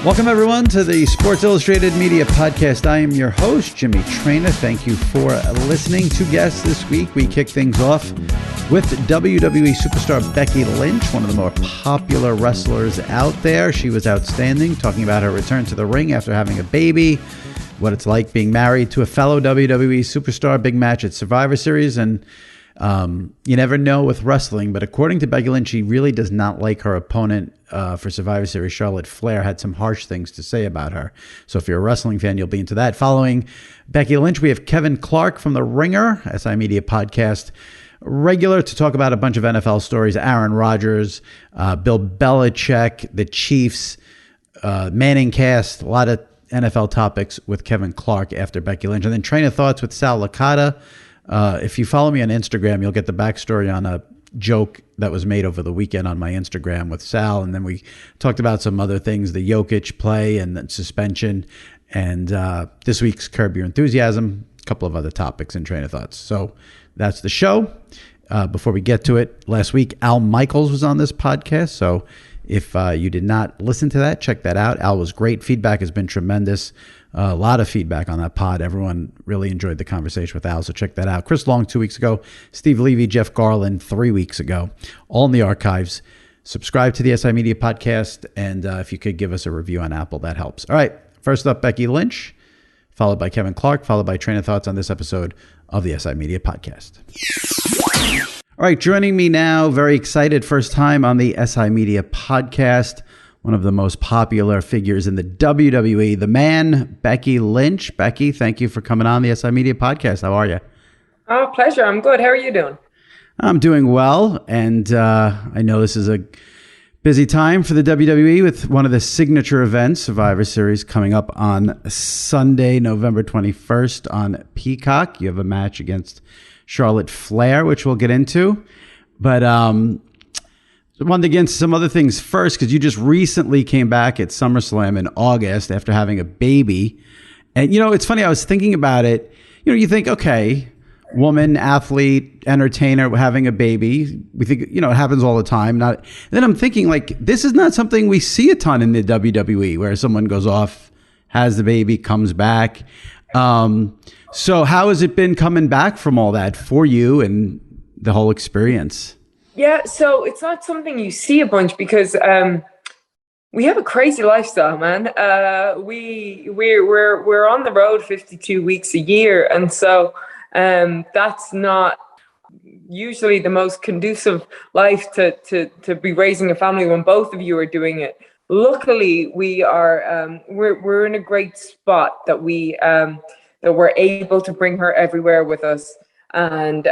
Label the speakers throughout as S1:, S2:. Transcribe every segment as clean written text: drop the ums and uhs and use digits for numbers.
S1: Welcome, everyone, to the Sports Illustrated Media Podcast. I am your host, Jimmy Traina. Thank you for listening. Two guests this week. We kick things off with WWE superstar Becky Lynch, one of the more popular wrestlers out there. She was outstanding, talking about her return to the ring after having a baby, what it's like being married to a fellow WWE superstar, big match at Survivor Series, and you never know with wrestling, but according to Becky Lynch, she really does not like her opponent for Survivor Series. Charlotte Flair had some harsh things to say about her. So if you're a wrestling fan, you'll be into that. Following Becky Lynch, we have Kevin Clark from The Ringer, SI Media Podcast, regular to talk about a bunch of NFL stories, Aaron Rodgers, Bill Belichick, the Chiefs, Manning cast, a lot of NFL topics with Kevin Clark after Becky Lynch. And then Train of Thoughts with Sal Licata. If you follow me on Instagram, you'll get the backstory on a joke that was made over the weekend on my Instagram with Sal. And then we talked about some other things, the Jokic play and the suspension, and this week's Curb Your Enthusiasm, a couple of other topics and Train of Thoughts. So that's the show. Before we get to it, last week, Al Michaels was on this podcast. So if you did not listen to that, check that out. Al was great. Feedback has been tremendous. A lot of feedback on that pod. Everyone really enjoyed the conversation with Al, so check that out. Chris Long 2 weeks ago, Steve Levy, Jeff Garland 3 weeks ago, all in the archives. Subscribe to the SI Media Podcast, and if you could give us a review on Apple, that helps. All right, first up, Becky Lynch, followed by Kevin Clark, followed by Train of Thoughts on this episode of the SI Media Podcast. All right, joining me now, very excited, first time on the SI Media Podcast, one of the most popular figures in the WWE, the man, Becky Lynch. Becky, thank you for coming on the SI Media Podcast. How are you?
S2: Oh, pleasure. I'm good. How are you doing?
S1: I'm doing well, and I know this is a busy time for the WWE with one of the signature events, Survivor Series, coming up on Sunday, November 21st on Peacock. You have a match against Charlotte Flair, which we'll get into. But I wanted to get into some other things first, because you just recently came back at SummerSlam in August after having a baby. And, it's funny, I was thinking about it. You think, okay, woman, athlete, entertainer, having a baby. We think, it happens all the time. And then I'm thinking, this is not something we see a ton in the WWE, where someone goes off, has the baby, comes back. So how has it been coming back from all that for you and the whole experience?
S2: Yeah, so it's not something you see a bunch because we have a crazy lifestyle, man. We're on the road 52 weeks a year, and so that's not usually the most conducive life to be raising a family when both of you are doing it. Luckily, we are we're in a great spot that we're able to bring her everywhere with us. And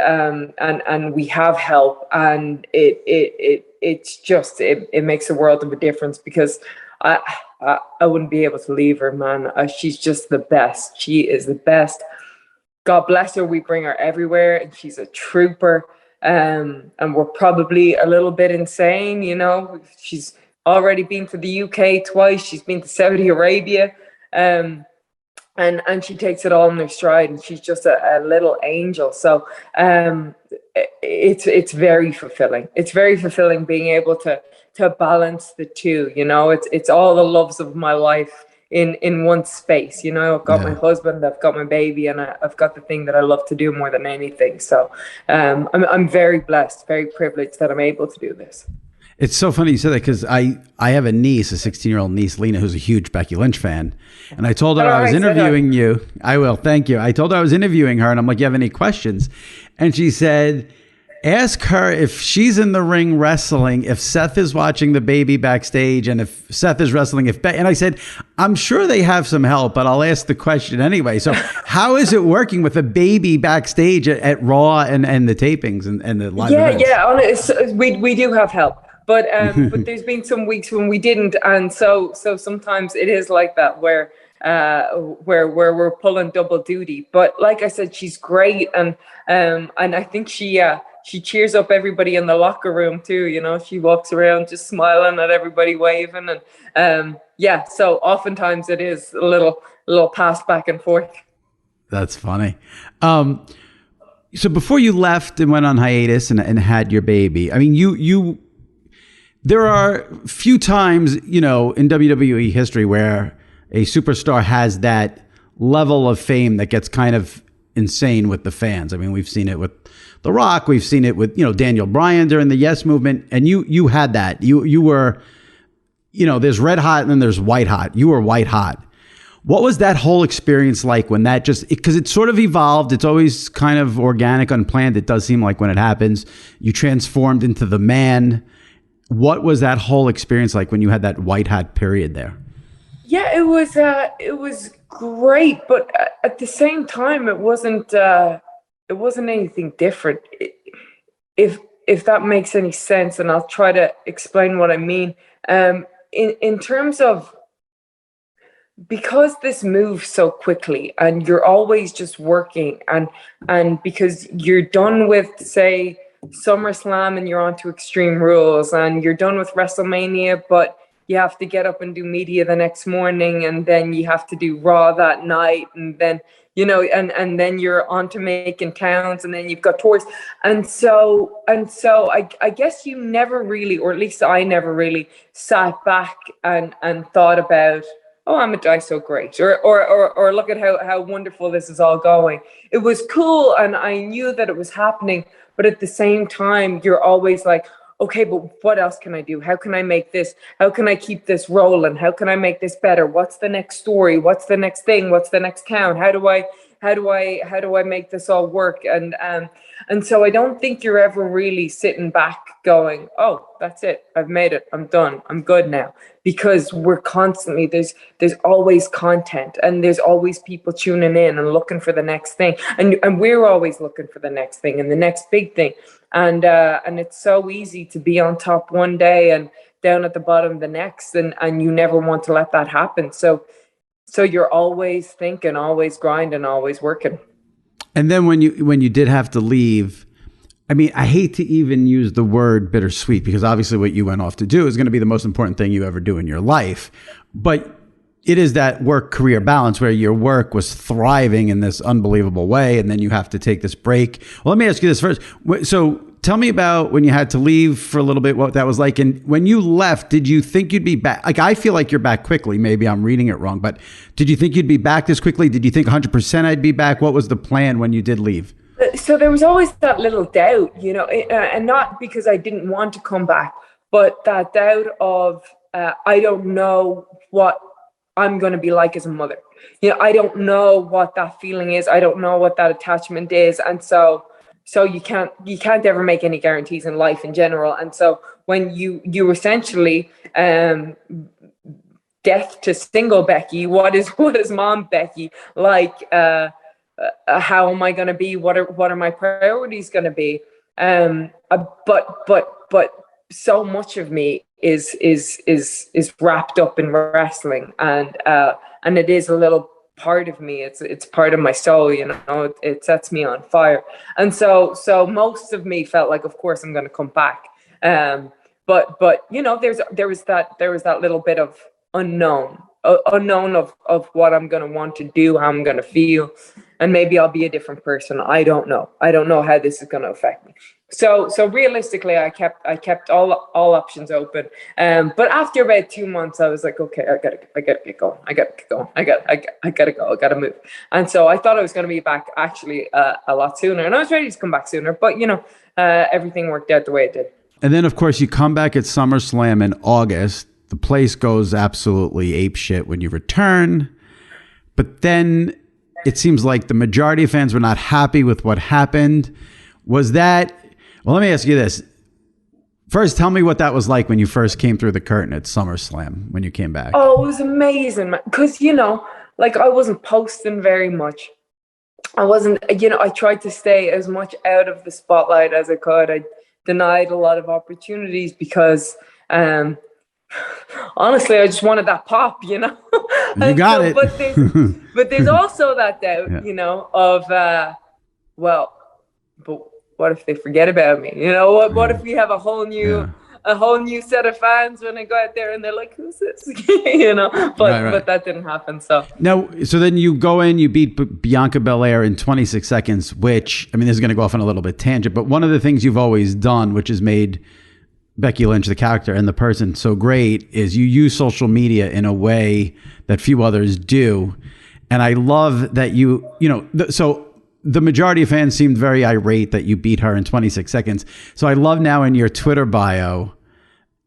S2: we have help, and it makes a world of a difference, because I wouldn't be able to leave her, man. She's just the best. She is the best. God bless her. We bring her everywhere, and she's a trooper. And we're probably a little bit insane, She's already been to the UK twice. She's been to Saudi Arabia. And she takes it all in her stride, and she's just a little angel. So it's very fulfilling. It's very fulfilling being able to balance the two. It's all the loves of my life in one space. I've got my husband, I've got my baby, and I've got the thing that I love to do more than anything. So I'm very blessed, very privileged that I'm able to do this.
S1: It's so funny you said that, because I have a niece, a 16-year-old niece, Lena, who's a huge Becky Lynch fan. And I told her I was interviewing you. I will. Thank you. I told her I was interviewing her, and I'm like, you have any questions? And she said, ask her if she's in the ring wrestling, if Seth is watching the baby backstage, and if Seth is wrestling. And I said, I'm sure they have some help, but I'll ask the question anyway. So how is it working with a baby backstage at Raw and the tapings and the live events?
S2: Yeah. We do have help. But there's been some weeks when we didn't, and so sometimes it is like that where we're pulling double duty. But like I said, she's great, and I think she cheers up everybody in the locker room too. She walks around just smiling at everybody, waving, and So oftentimes it is a little pass back and forth.
S1: That's funny. So before you left and went on hiatus and had your baby, I mean, you There are few times, in WWE history where a superstar has that level of fame that gets kind of insane with the fans. I mean, we've seen it with The Rock. We've seen it with, Daniel Bryan during the Yes Movement. And you had that. You were, there's red hot and then there's white hot. You were white hot. What was that whole experience like when that because it sort of evolved. It's always kind of organic, unplanned. It does seem like when it happens, you transformed into the man. What was that whole experience like when you had that white hot period there?
S2: Yeah, it was great, but at the same time, it wasn't anything different. If that makes any sense, and I'll try to explain what I mean. In terms of, because this moves so quickly and you're always just working and because you're done with, say, SummerSlam and you're on to Extreme Rules and you're done with WrestleMania, but you have to get up and do media the next morning, and then you have to do Raw that night, and then and then you're on to making towns, and then you've got tours, and so I guess you never really, or at least I never really, sat back and thought about, oh, am I so great, or look at how wonderful this is all going. It was cool, and I knew that it was happening, but at the same time, you're always like, okay, but what else can I do? How can I make this? How can I keep this rolling? How can I make this better? What's the next story? What's the next thing? What's the next count? How do I make this all work? And so I don't think you're ever really sitting back going, oh, that's it. I've made it. I'm done. I'm good now. Because we're constantly, there's always content, and there's always people tuning in and looking for the next thing. And we're always looking for the next thing and the next big thing. And it's so easy to be on top one day and down at the bottom the next, and you never want to let that happen. So you're always thinking, always grinding, always working.
S1: And then when you did have to leave, I mean, I hate to even use the word bittersweet, because obviously what you went off to do is going to be the most important thing you ever do in your life. But it is that work-career balance where your work was thriving in this unbelievable way, and then you have to take this break. Well, let me ask you this first. So tell me about when you had to leave for a little bit, what that was like. And when you left, did you think you'd be back? Like, I feel like you're back quickly. Maybe I'm reading it wrong, but did you think you'd be back this quickly? Did you think 100% I'd be back? What was the plan when you did leave?
S2: So there was always that little doubt, and not because I didn't want to come back, but that doubt of, I don't know what I'm going to be like as a mother. I don't know what that feeling is. I don't know what that attachment is. And so you can't ever make any guarantees in life in general. And so when you essentially, death to single Becky, what is mom Becky like? How am I going to be? What are my priorities going to be? But so much of me is wrapped up in wrestling, and it is a little part of me. It's part of my soul, it sets me on fire. And so most of me felt like, of course I'm going to come back. But there was that little bit of unknown of what I'm going to want to do, how I'm going to feel, and maybe I'll be a different person. I don't know how this is going to affect me. So realistically, I kept all options open. But after about 2 months, I was like, okay, I gotta get going. I gotta go. I gotta move. And so I thought I was going to be back actually a lot sooner, and I was ready to come back sooner. But everything worked out the way it did. And
S1: then, of course, you come back at SummerSlam in August. The place goes absolutely apeshit when you return. But then it seems like the majority of fans were not happy with what happened. Was that... Well, let me ask you this. First, tell me what that was like when you first came through the curtain at SummerSlam, when you came back. Oh, it was amazing, because, I wasn't posting very much. I wasn't, I tried to stay as much out of the spotlight as I could. I denied a lot of opportunities because, honestly, I just wanted that pop, You got it. But there's also that doubt, of, but what if they forget about me? What if we have a whole new set of fans when I go out there and they're like, who's this? But but that didn't happen. So then you go in, you beat Bianca Belair in 26 seconds, which, I mean, this is going to go off on a little bit tangent, but one of the things you've always done, which has made Becky Lynch, the character, and the person so great is you use social media in a way that few others do. And I love that so the majority of fans seemed very irate that you beat her in 26 seconds. So I love now in your Twitter bio,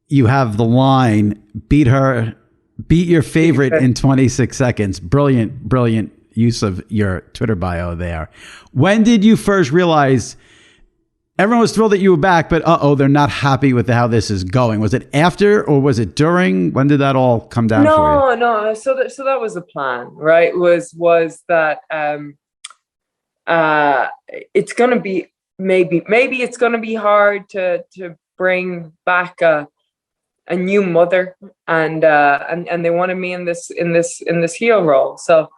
S1: you have the line, beat your favorite in 26 seconds. Brilliant use of your Twitter bio there. When did you first realize everyone was thrilled that you were back, but they're not happy with how this is going? Was it after or was it during? When did that all come down for you?
S2: No. So that was the plan, right? Was that it's going to be maybe it's going to be hard to bring back a new mother, and they wanted me in this heel role. So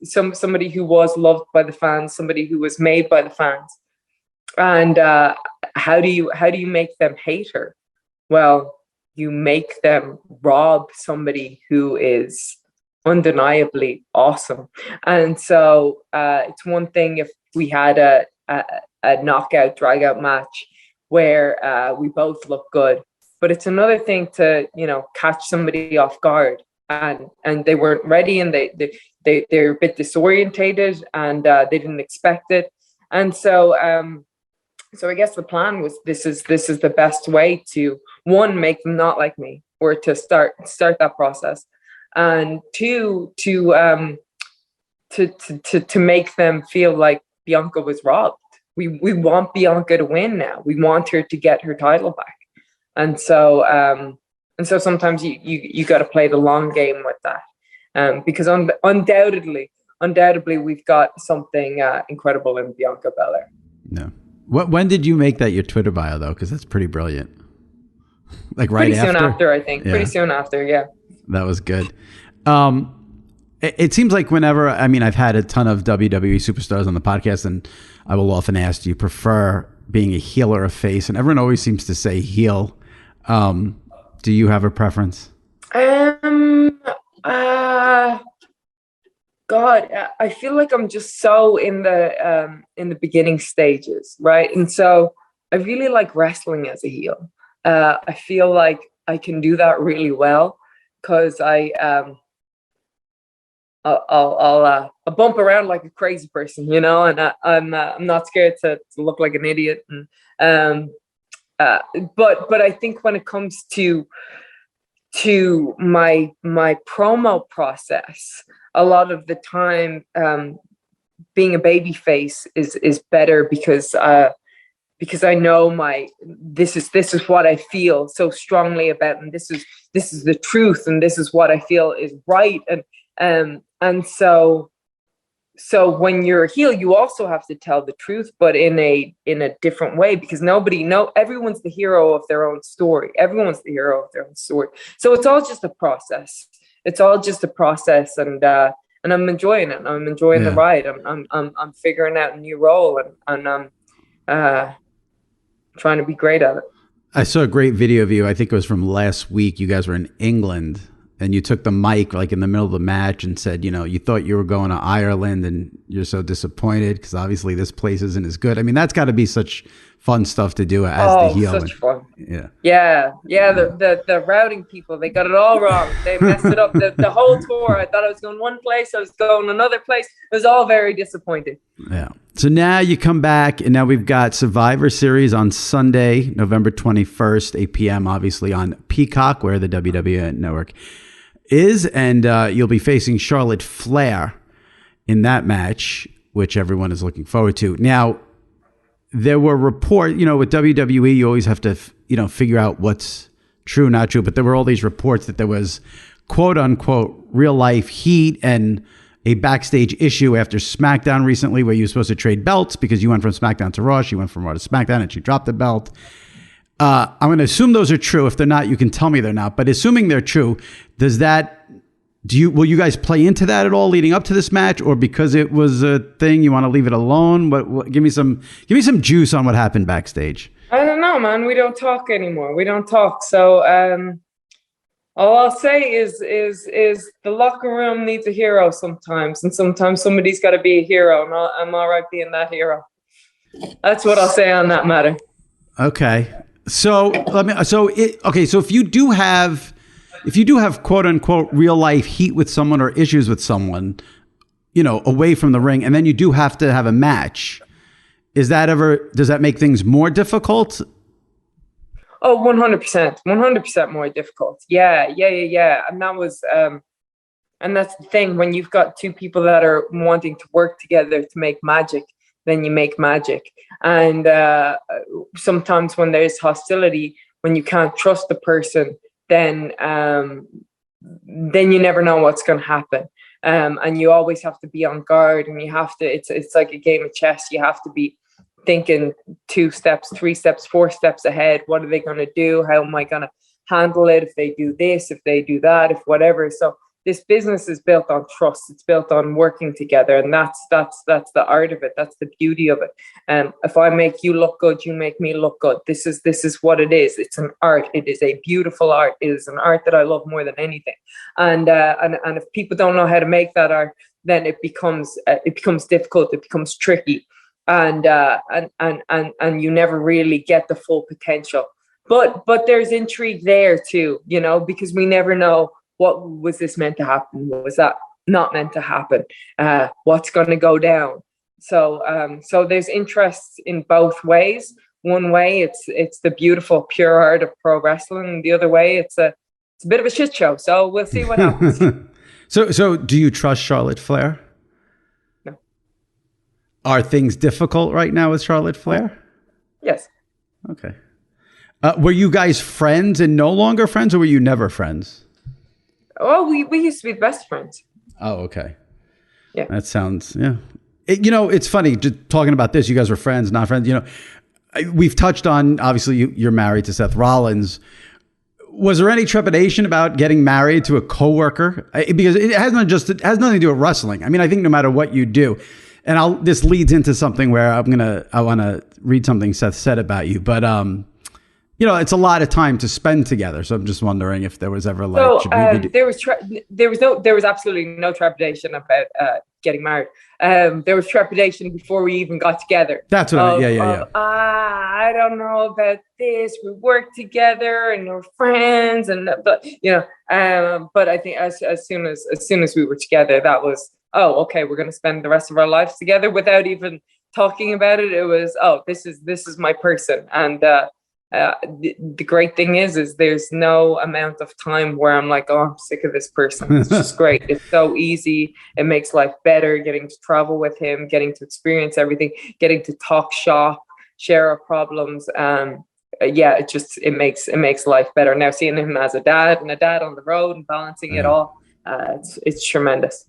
S2: somebody who was loved by the fans, somebody who was made by the fans. And how do you make them hate her? Well, you make them rob somebody who is undeniably awesome. And so it's one thing if we had a knockout, drag out match where we both look good, but it's another thing to catch somebody off guard and they weren't ready and they're a bit disorientated and they didn't expect it. And so I guess the plan was this is the best way to, one, make them not like me, or to start that process, and two, to make them feel like Bianca was robbed. We want Bianca to win now. We want her to get her title back, and so sometimes you got to play the long game with that, because undoubtedly we've got something incredible in Bianca Belair.
S1: No. When did you make that your Twitter bio, though? Because that's pretty brilliant. Like right after?
S2: Pretty soon after, I think.
S1: Yeah.
S2: Pretty soon after, yeah.
S1: That was good. It seems like whenever, I've had a ton of WWE superstars on the podcast, and I will often ask, do you prefer being a heel or a face? And everyone always seems to say heel. Do you have a preference?
S2: God, I feel like I'm just so in the beginning stages, right? And so I really like wrestling as a heel. I feel like I can do that really well because I'll bump around like a crazy person, and I'm not scared to look like an idiot. And but I think when it comes to my promo process, a lot of the time, being a baby face is better because I know this is what I feel so strongly about, and this is the truth, and this is what I feel is right, and so when you're a heel, you also have to tell the truth, but in a different way, because everyone's the hero of their own story. Everyone's the hero of their own story. So it's all just a process. And I'm enjoying it. I'm enjoying the ride. I'm figuring out a new role, and I'm trying to be great at it.
S1: I saw a great video of you. I think it was from last week. You guys were in England, and you took the mic like in the middle of the match and said, you thought you were going to Ireland and you're so disappointed because obviously this place isn't as good. That's got to be such fun stuff to do as the heel.
S2: Such fun.
S1: Yeah.
S2: The routing people, they got it all wrong. They messed it up. The whole tour, I thought I was going one place, I was going another place. It was all very disappointing.
S1: Yeah. So now you come back, and now we've got Survivor Series on Sunday, November 21st, 8 p.m., obviously on Peacock, where the WWE Network is, and you'll be facing Charlotte Flair in that match, which everyone is looking forward to. Now, there were reports, with WWE, you always have to, figure out what's true, not true, but there were all these reports that there was quote unquote real life heat and a backstage issue after SmackDown recently where you were supposed to trade belts because you went from SmackDown to Raw, she went from Raw to SmackDown, and she dropped the belt. I'm going to assume those are true. If they're not, you can tell me they're not. But assuming they're true, will you guys play into that at all leading up to this match, or because it was a thing, you want to leave it alone? Give me some juice on what happened backstage.
S2: I don't know, man. We don't talk anymore. We don't talk. So all I'll say is the locker room needs a hero sometimes, and sometimes somebody's got to be a hero, and I'm all right being that hero. That's what I'll say on that matter.
S1: Okay. So if you do have quote unquote real life heat with someone or issues with someone, away from the ring, and then you do have to have a match, does that make things more difficult?
S2: Oh, 100%, 100% more difficult. Yeah. And that was, and that's the thing, when you've got two people that are wanting to work together to make magic, then you make magic. And sometimes when there's hostility, when you can't trust the person, then you never know what's going to happen. And you always have to be on guard, and you have to, it's like a game of chess. You have to be thinking 2 steps, 3 steps, 4 steps ahead. What are they going to do? How am I going to handle it if they do this, if they do that, if whatever? So this business is built on trust. It's built on working together, and that's the art of it. That's the beauty of it. If I make you look good, you make me look good. This is what it is. It's an art. It is a beautiful art. It is an art that I love more than anything. And if people don't know how to make that art, then it becomes difficult. It becomes tricky, and you never really get the full potential. But there's intrigue there too, because we never know. What was this meant to happen? Was that not meant to happen? What's going to go down? So there's interest in both ways. One way, it's the beautiful, pure art of pro wrestling. The other way, it's a bit of a shit show. So we'll see what happens.
S1: So do you trust Charlotte Flair?
S2: No.
S1: Are things difficult right now with Charlotte Flair?
S2: Yes.
S1: Okay. Were you guys friends and no longer friends, or were you never friends?
S2: Oh, we used to be best friends.
S1: Oh, okay.
S2: Yeah.
S1: That sounds, yeah. It's funny, just talking about this, you guys were friends, not friends. We've touched on, obviously, you're married to Seth Rollins. Was there any trepidation about getting married to a coworker? Because it has nothing to do with wrestling. I mean, I think no matter what you do, and this leads into something where I want to read something Seth said about you, but, it's a lot of time to spend together. So I'm just wondering if there was ever
S2: there was absolutely no trepidation about getting married. There was trepidation before we even got together.
S1: That's what yeah.
S2: I don't know about this. We work together and we're friends, but I think as soon as we were together, that was, oh, okay, we're going to spend the rest of our lives together without even talking about it. It was, oh, this is my person. And the great thing is there's no amount of time where I'm like, oh, I'm sick of this person. It's just great. It's so easy. It makes life better, getting to travel with him, getting to experience everything, getting to talk shop, share our problems. It makes life better. Now seeing him as a dad on the road and balancing it all, it's tremendous.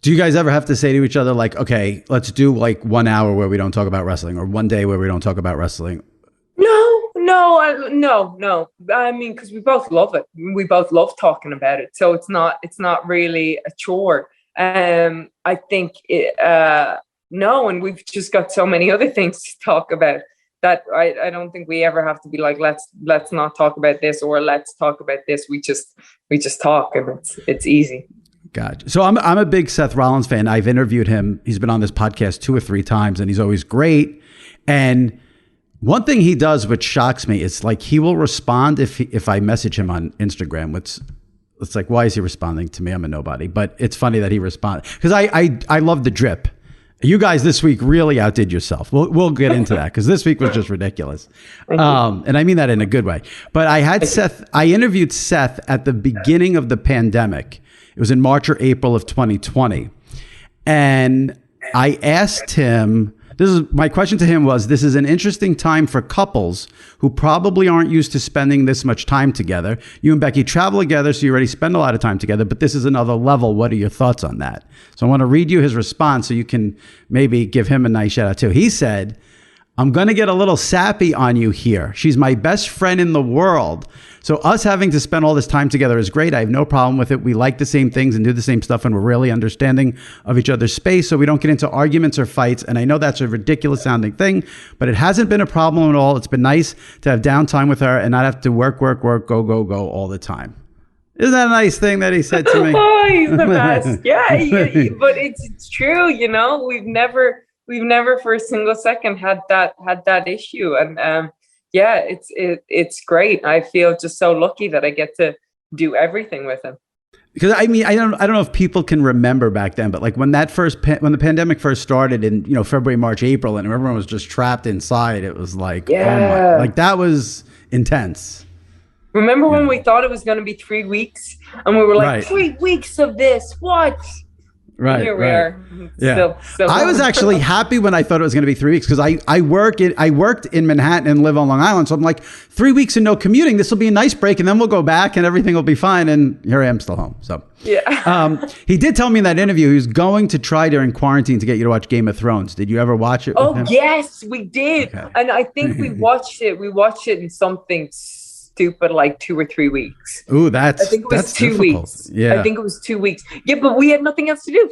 S1: Do you guys ever have to say to each other, like, okay, let's do like 1 hour where we don't talk about wrestling, or one day where we don't talk about wrestling?
S2: No. I mean, because we both love it. We both love talking about it. So it's not really a chore. I think no, and we've just got so many other things to talk about that I don't think we ever have to be like, let's not talk about this, or let's talk about this. We just talk, and it's easy.
S1: Gotcha. So I'm a big Seth Rollins fan. I've interviewed him. He's been on this podcast 2 or 3 times, and he's always great. And one thing he does, which shocks me, is like he will respond if I message him on Instagram. It's like, why is he responding to me? I'm a nobody. But it's funny that he responds, because I love the drip. You guys this week really outdid yourself. We'll get into that, because this week was just ridiculous. And I mean that in a good way. But I interviewed Seth at the beginning of the pandemic. It was in March or April of 2020. And I asked him, my question to him was, this is an interesting time for couples who probably aren't used to spending this much time together. You and Becky travel together, so you already spend a lot of time together, but this is another level. What are your thoughts on that? So I want to read you his response so you can maybe give him a nice shout out too. He said, I'm going to get a little sappy on you here. She's my best friend in the world. So us having to spend all this time together is great. I have no problem with it. We like the same things and do the same stuff, and we're really understanding of each other's space, so we don't get into arguments or fights. And I know that's a ridiculous sounding thing, but it hasn't been a problem at all. It's been nice to have downtime with her and not have to work, go all the time. Isn't that a nice thing that he said to me?
S2: Oh, he's the best. Yeah, but it's true. We've never for a single second had that issue. And yeah, it's great. I feel just so lucky that I get to do everything with him.
S1: Because I mean, I don't know if people can remember back then, but like when when the pandemic first started in, February, March, April, and everyone was just trapped inside, it was like, oh my, like that was intense.
S2: Remember when we thought it was going to be 3 weeks and we were like, 3 weeks of this, what?
S1: Right.
S2: Here we
S1: are. Yeah.
S2: Still
S1: I was actually happy when I thought it was going to be 3 weeks because I worked in Manhattan and live on Long Island. So I'm like, 3 weeks and no commuting. This will be a nice break. And then we'll go back and everything will be fine. And here I am still home. So
S2: yeah.
S1: He did tell me in that interview he was going to try during quarantine to get you to watch Game of Thrones. Did you ever watch it?
S2: Oh, yes, we did. Okay. And I think we watched it. We watched it in something stupid like 2 or 3 weeks.
S1: Ooh,
S2: I think it was 2 weeks.
S1: Yeah.
S2: I think it was 2 weeks. Yeah, but we had nothing else to do,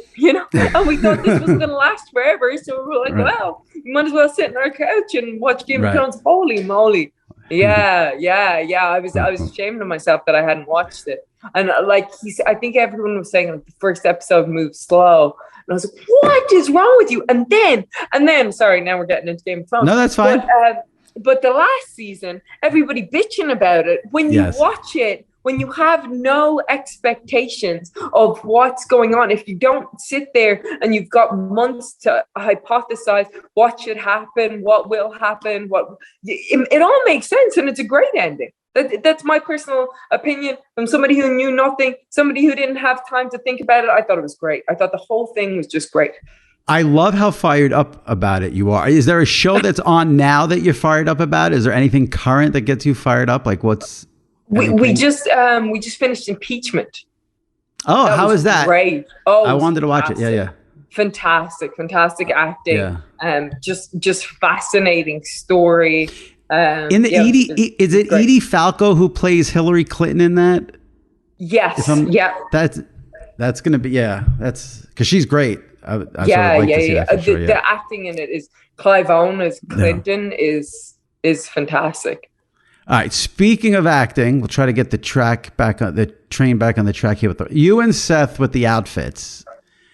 S2: and we thought this was going to last forever. So we were like, well, we might as well sit on our couch and watch Game of Thrones. Holy moly. Yeah. I was ashamed of myself that I hadn't watched it. And I think everyone was saying like the first episode moved slow. And I was like, what is wrong with you? And then, sorry, now we're getting into Game of Thrones.
S1: No, that's fine.
S2: But the last season, everybody bitching about it. When you watch it, when you have no expectations of what's going on, if you don't sit there and you've got months to hypothesize what should happen, what will happen, it all makes sense, and it's a great ending. That's my personal opinion from somebody who knew nothing, somebody who didn't have time to think about it. I thought it was great. I thought the whole thing was just great.
S1: I love how fired up about it you are. Is there a show that's on now that you're fired up about? Is there anything current that gets you fired up? Like what's
S2: we just finished Impeachment.
S1: Oh, how is that?
S2: Great. Oh,
S1: I wanted to watch it. Yeah.
S2: Fantastic acting. Yeah. Just fascinating story.
S1: Edie Falco who plays Hillary Clinton in that?
S2: Yes.
S1: That's gonna be that's because she's great.
S2: The acting in it is Clive Owen as Clinton is fantastic.
S1: All right. Speaking of acting, we'll try to get the train back on the track here with you and Seth with the outfits.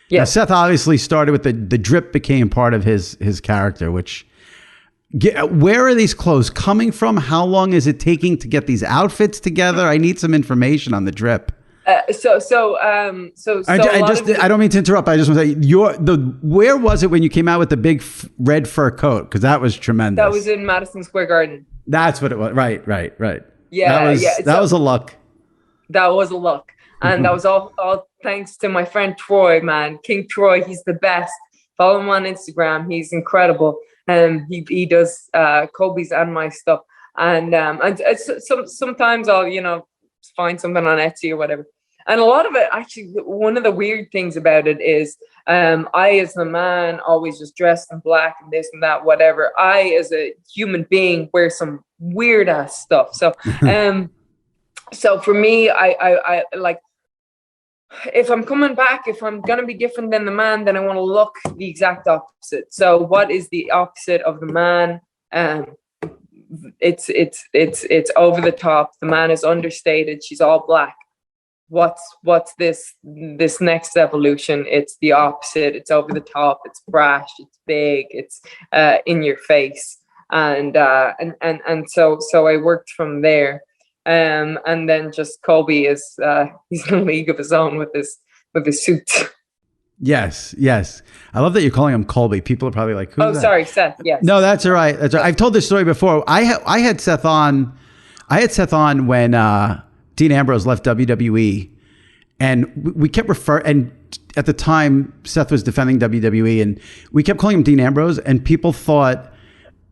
S1: Yeah. Now, Seth obviously started with the drip became part of his character, which where are these clothes coming from? How long is it taking to get these outfits together? I need some information on the drip.
S2: I
S1: don't mean to interrupt. I just want to say where was it when you came out with the big red fur coat? Because that was tremendous.
S2: That was in Madison Square Garden.
S1: That's what it was. Right.
S2: Yeah,
S1: that was a look.
S2: That was a look, and that was all thanks to my friend Troy. Man, King Troy, he's the best. Follow him on Instagram. He's incredible, and he does Kobe's and my stuff. And sometimes I'll find something on Etsy or whatever. And a lot of it, actually, one of the weird things about it is I, as the man, always just dressed in black and this and that, whatever. I, as a human being, wear some weird ass stuff. So, so for me, I like, if I'm coming back, if I'm going to be different than the man, then I want to look the exact opposite. So what is the opposite of the man? It's over the top. The man is understated. She's all black. What's this next evolution? It's the opposite. It's over the top. It's brash. It's big. It's in your face. And so I worked from there. And then just Kobe is he's in a league of his own with his suit.
S1: Yes. I love that you're calling him Colby. People are probably like, who's that?
S2: Sorry, Seth. Yes.
S1: No, that's all right. I've told this story before. I had Seth on when Dean Ambrose left WWE, and we kept and at the time Seth was defending WWE, and we kept calling him Dean Ambrose, and people thought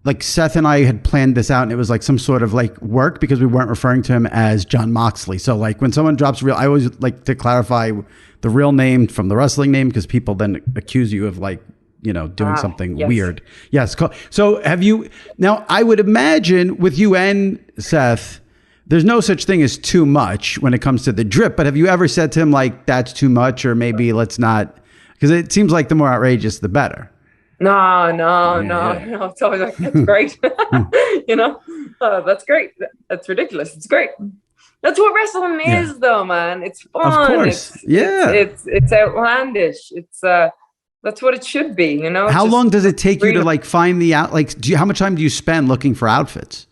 S1: like Seth and I had planned this out, and it was like some sort of like work because we weren't referring to him as John Moxley. So like when someone drops I always like to clarify the real name from the wrestling name because people then accuse you of like, doing something weird. Yes. So have you, now I would imagine with you and Seth, there's no such thing as too much when it comes to the drip, but have you ever said to him like, that's too much, or maybe let's not, because it seems like the more outrageous, the better.
S2: No. It's always like, that's great. That's great. That's ridiculous. It's great. That's what wrestling is, though, man. It's fun.
S1: Of course.
S2: It's outlandish. It's that's what it should be,
S1: How long does it take you to like find the how much time do you spend looking for outfits?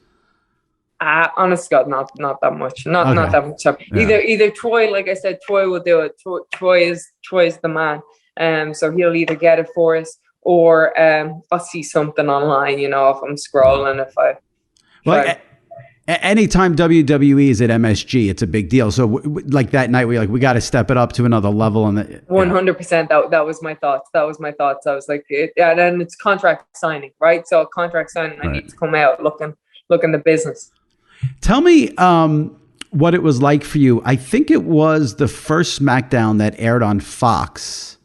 S2: Honest to God, not that much. Not that much time.
S1: Yeah.
S2: Either Troy, like I said, Troy will do it. Troy is the man. So he'll either get it for us, or I'll see something online. If I'm scrolling,
S1: Anytime WWE is at MSG, it's a big deal. So like that night, we got to step it up to another level. And
S2: 100%. That was my thoughts. I was like, and it's contract signing, right? So contract signing, I need to come out looking the business.
S1: Tell me what it was like for you. I think it was the first SmackDown that aired on Fox,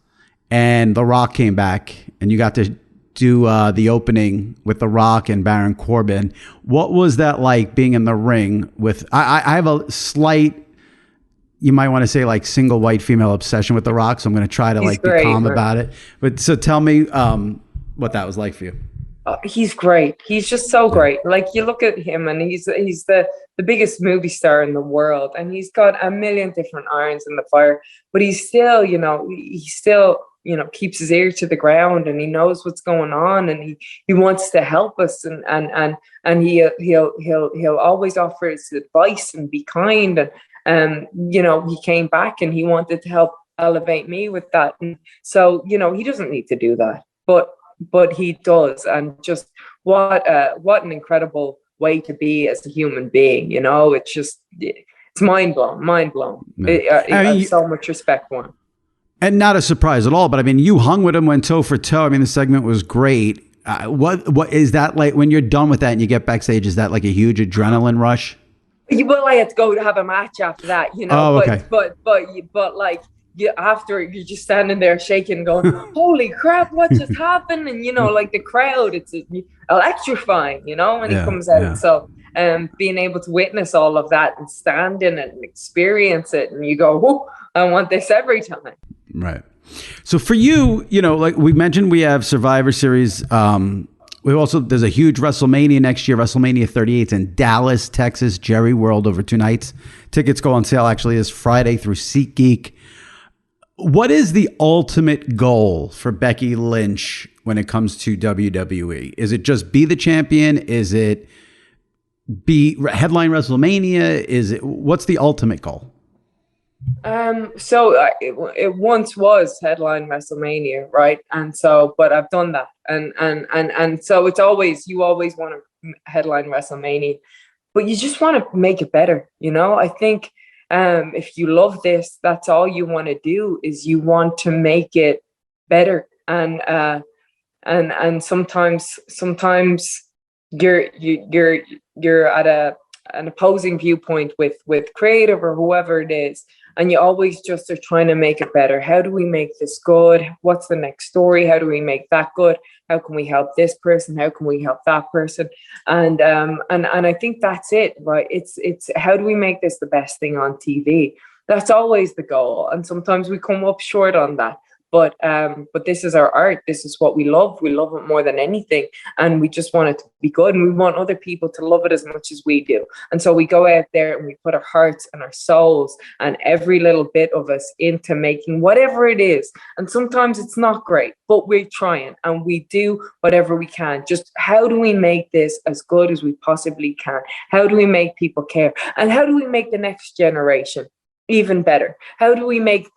S1: and The Rock came back, and you got to do the opening with The Rock and Baron Corbin. What was that like, being in the ring with? I have a slight, you might want to say, like, single white female obsession with The Rock, so I'm going to try to be calm about it. But so tell me what that was like for you.
S2: He's great. He's just so great. Like, you look at him, and he's the biggest movie star in the world, and he's got a million different irons in the fire. But he's still, keeps his ear to the ground, and he knows what's going on, and he wants to help us, and he'll always offer his advice and be kind. And he came back and he wanted to help elevate me with that. And so, he doesn't need to do that, but he does. And just what an incredible way to be as a human being. It's mind blown. I have so much respect for him.
S1: And not a surprise at all, but I mean, you hung with him, went toe for toe. I mean, the segment was great. What is that like when you're done with that and you get backstage? Is that like a huge adrenaline rush?
S2: Well, I had to go to have a match after that,
S1: Oh, okay.
S2: But like, after, you're just standing there shaking, going, "Holy crap, what just happened?" And like the crowd, it's electrifying, when he comes out. Yeah. So, being able to witness all of that and stand in it and experience it, and you go, "Oh, I want this every time."
S1: Right. So for you, like we mentioned, we have Survivor Series. There's a huge WrestleMania next year, WrestleMania 38. It's in Dallas, Texas, Jerry World, over 2 nights. Tickets go on sale actually this Friday through SeatGeek. What is the ultimate goal for Becky Lynch when it comes to WWE? Is it just be the champion? Is it be headline WrestleMania? What's the ultimate goal?
S2: So it once was headline WrestleMania, right? And so, but I've done that, and so you always want to headline WrestleMania, but you just want to make it better. I think if you love this, that's all you want to do, is you want to make it better, and sometimes you're at an opposing viewpoint with creative or whoever it is, and you always just are trying to make it better. How do we make this good? What's the next story? How do we make that good? How can we help this person? How can we help that person? And I think that's it, right? It's how do we make this the best thing on TV? That's always the goal, and sometimes we come up short on that. But this is our art. This is what we love. We love it more than anything. And we just want it to be good. And we want other people to love it as much as we do. And so we go out there and we put our hearts and our souls and every little bit of us into making whatever it is. And sometimes it's not great, but we're trying and we do whatever we can. Just how do we make this as good as we possibly can? How do we make people care? And how do we make the next generation even better? How do we make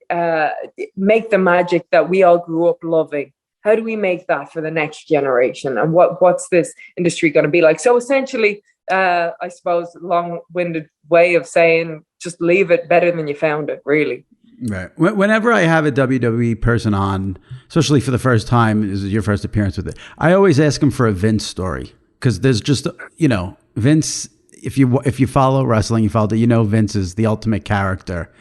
S2: the magic that we all grew up loving? How do we make that for the next generation? And what's this industry going to be like? So essentially, I suppose, long-winded way of saying, just leave it better than you found it, really.
S1: Right. Whenever I have a WWE person on, especially for the first time, this is your first appearance with it, I always ask them for a Vince story, because there's just, Vince, if you follow wrestling, Vince is the ultimate character.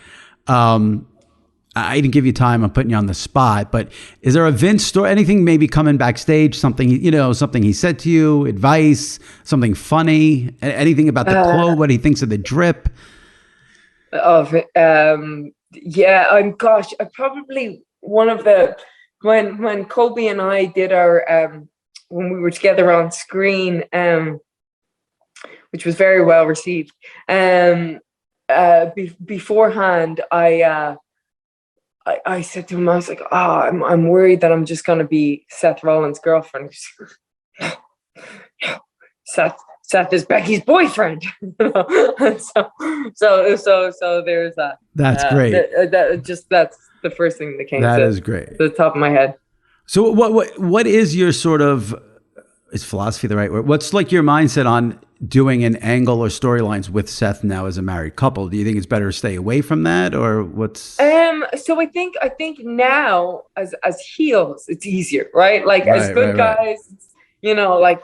S1: I didn't give you time. I'm putting you on the spot, but is there a Vince story? Anything maybe coming backstage? Something something he said to you? Advice? Something funny? Anything about the clothes? What he thinks of the drip?
S2: Yeah. I probably one of the when Kobe and I did our when we were together on screen, which was very well received. Beforehand, I said to him, I was like, I'm worried that I'm just going to be Seth Rollins' girlfriend. Seth Seth is Becky's boyfriend. So there's that.
S1: That's great.
S2: That's the first thing that came
S1: That
S2: to
S1: is great.
S2: the top of my head.
S1: So what is your sort of, is philosophy the right word? What's like your mindset on doing an angle or storylines with Seth now as a married couple? Do you think it's better to stay away from that, or what's?
S2: So I think now as heels, it's easier, right? Like as good guys, you know, like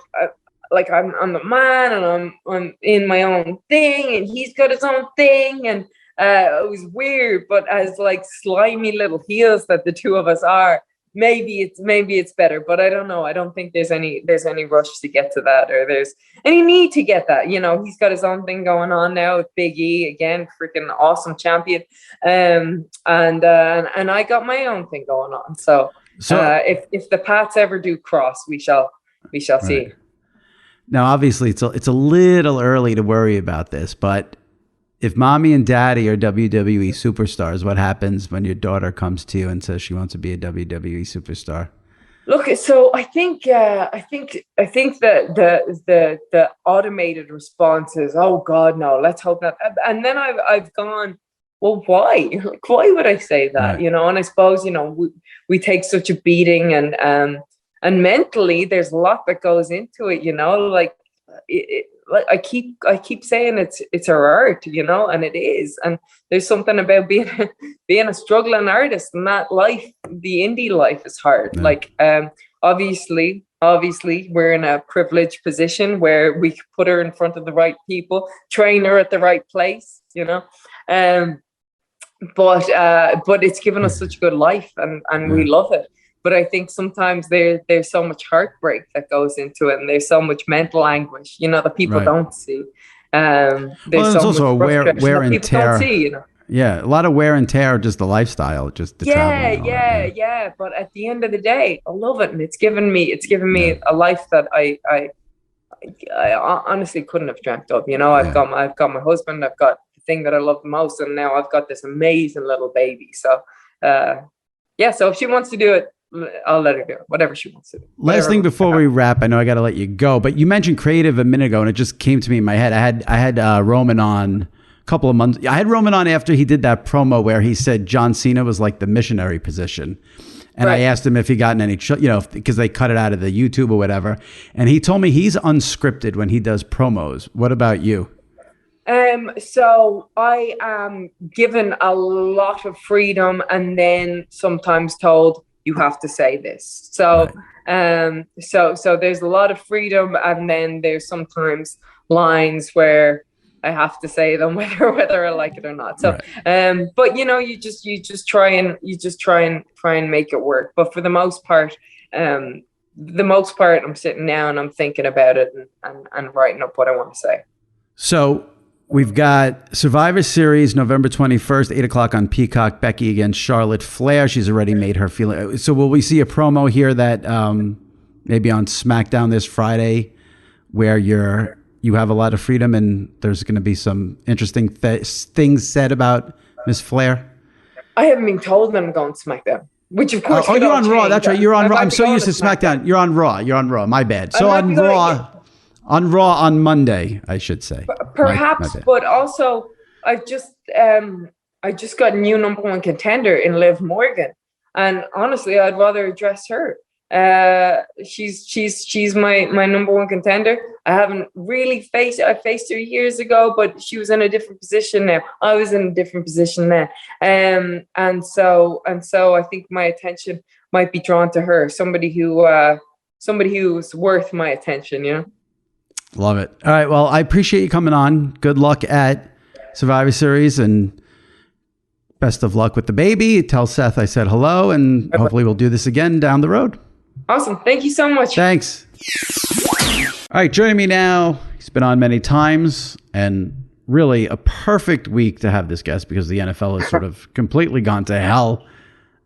S2: I'm the man and I'm in my own thing and he's got his own thing, and it was weird, but as like slimy little heels that the two of us are, maybe it's better, but I don't know. I don't think there's any rush to get to that, or there's any need to get that. You know, he's got his own thing going on now with Big E, again, freaking awesome champion. And I got my own thing going on. So if the paths ever do cross, we shall see.
S1: Now, obviously, it's a little early to worry about this, but if mommy and daddy are WWE superstars, what happens when your daughter comes to you and says she wants to be a WWE superstar?
S2: Look, so I think that the automated response is, oh God, no, let's hope not. And then I've gone, well, why? Like, why would I say that? Right. You know, and I suppose, you know, we take such a beating, and mentally there's a lot that goes into it, you know, like like I keep saying it's our art, you know, and it is. And there's something about being a struggling artist, and that life, the indie life, is hard. Yeah. Like obviously we're in a privileged position where we could put her in front of the right people, train her at the right place, you know. But it's given us such a good life, and we love it. But I think sometimes there's so much heartbreak that goes into it, and there's so much mental anguish, you know, that people don't see. There's
S1: also a wear and tear.
S2: Don't see, you know.
S1: Yeah, a lot of wear and tear, just the lifestyle, just the travel.
S2: Yeah. But at the end of the day, I love it, and it's given me a life that I honestly couldn't have dreamt of. You know, I've got my husband, I've got the thing that I love the most, and now I've got this amazing little baby. So, so if she wants to do it, I'll let her do it, whatever she wants to do.
S1: Last thing before we wrap, I know I got to let you go, but you mentioned creative a minute ago, and it just came to me in my head. I had Roman on a couple of months. I had Roman on after he did that promo where he said John Cena was like the missionary position. And I asked him if he gotten any, you know, because they cut it out of the YouTube or whatever. And he told me he's unscripted when he does promos. What about you?
S2: So I am given a lot of freedom, and then sometimes told, you have to say this. So, so there's a lot of freedom, and then there's sometimes lines where I have to say them whether I like it or not. So, but you know, you just try and make it work. But for the most part, I'm sitting down and I'm thinking about it and writing up what I want to say.
S1: So we've got Survivor Series, November 21st, 8:00 on Peacock. Becky against Charlotte Flair. She's already made her feeling. So will we see a promo here that maybe on SmackDown this Friday where you have a lot of freedom and there's going to be some interesting things said about Miss Flair? I
S2: haven't been told that I'm going to SmackDown. Which of course.
S1: You're on Raw. That's right. You're on Raw. I'm so used to SmackDown. You're on Raw. My bad. So on Raw. On Raw on Monday, I should say.
S2: Perhaps, but also I just got a new number one contender in Liv Morgan, and honestly, I'd rather address her. She's my number one contender. I haven't really faced her years ago, but she was in a different position now. I was in a different position then, and so I think my attention might be drawn to her. Somebody who's worth my attention, you know.
S1: Love it. All right. Well, I appreciate you coming on. Good luck at Survivor Series, and best of luck with the baby. Tell Seth I said hello, and hopefully we'll do this again down the road.
S2: Awesome. Thank you so much.
S1: Thanks. All right. Joining me now, he's been on many times, and really a perfect week to have this guest because the NFL has sort of completely gone to hell.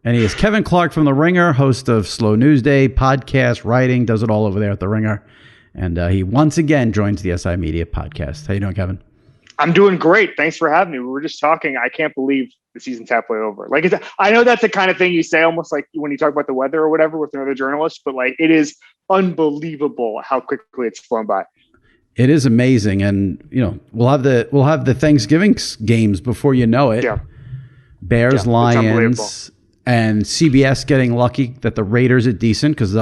S1: And he is Kevin Clark from The Ringer, host of Slow News Day, podcast, writing, does it all over there at The Ringer. And he once again joins the SI Media podcast. How you doing, Kevin?
S3: I'm doing great. Thanks for having me. We were just talking. I can't believe the season's halfway over. Like, I know that's the kind of thing you say almost like when you talk about the weather or whatever with another journalist, but like it is unbelievable how quickly it's flown by.
S1: It is amazing, and we'll have the Thanksgiving games before you know it.
S3: Yeah.
S1: Bears, Lions, and CBS getting lucky that the Raiders are decent because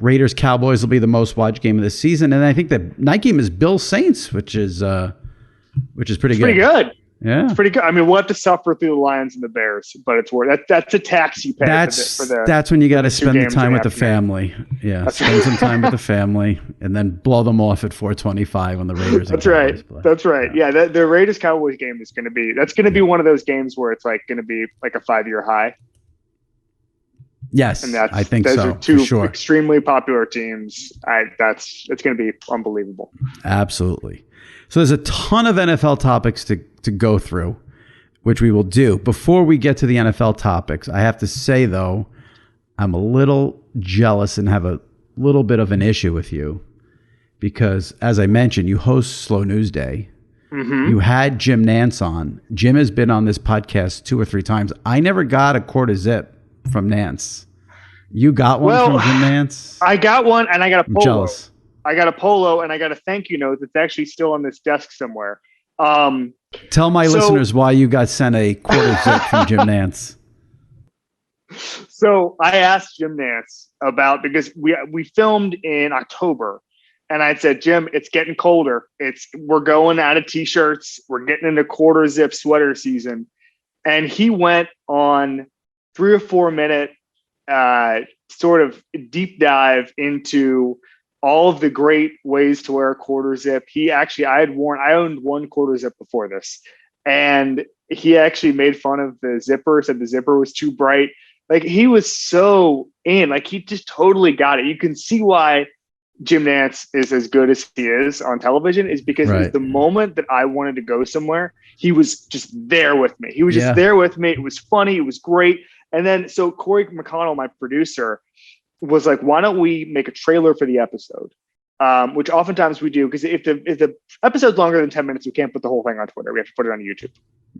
S1: Raiders Cowboys will be the most watched game of the season, and I think the night game is Bills Saints, which is pretty good.
S3: Pretty good.
S1: Yeah,
S3: it's pretty good. I mean, we'll have to suffer through the Lions and the Bears, but it's worth it. That's a tax you pay.
S1: That's when you got to spend the time with the family. Yeah, spend some time with the family, and then blow them off at 4:25 when the Raiders.
S3: That's right. Play. That's right. Yeah, the Raiders Cowboys game is going to be one of those games where it's like going to be like a 5-year high.
S1: Yes, and I think
S3: those
S1: so.
S3: Are two
S1: for sure.
S3: extremely popular teams. It's going to be unbelievable.
S1: Absolutely. So there's a ton of NFL topics to go through, which we will do. Before we get to the NFL topics, I have to say, though, I'm a little jealous and have a little bit of an issue with you because, as I mentioned, you host Slow News Day.
S3: Mm-hmm.
S1: You had Jim Nantz on. Jim has been on this podcast 2 or 3 times. I never got a quarter zip from Nantz. You got one from Jim Nantz?
S3: I got one, and I got a polo.
S1: I'm jealous.
S3: I got a polo, and I got a thank you note that's actually still on this desk somewhere.
S1: Tell my listeners why you got sent a quarter zip from Jim Nantz.
S3: So I asked Jim Nantz because we filmed in October, and I said, Jim, it's getting colder. We're going out of t-shirts. We're getting into quarter zip sweater season, and he went on 3 or 4 minute sort of deep dive into all of the great ways to wear a quarter zip. I owned one quarter zip before this, and he actually made fun of the zipper, said the zipper was too bright. Like, he was so in, like, he just totally got it. You can see why Jim Nantz is as good as he is on television, is because it was the moment that I wanted to go somewhere, he was just there with me. He was just there with me. It was funny. It was great. And then, so Corey McConnell, my producer, was like, why don't we make a trailer for the episode? Which oftentimes we do, because if the episode's longer than 10 minutes, we can't put the whole thing on Twitter. We have to put it on YouTube.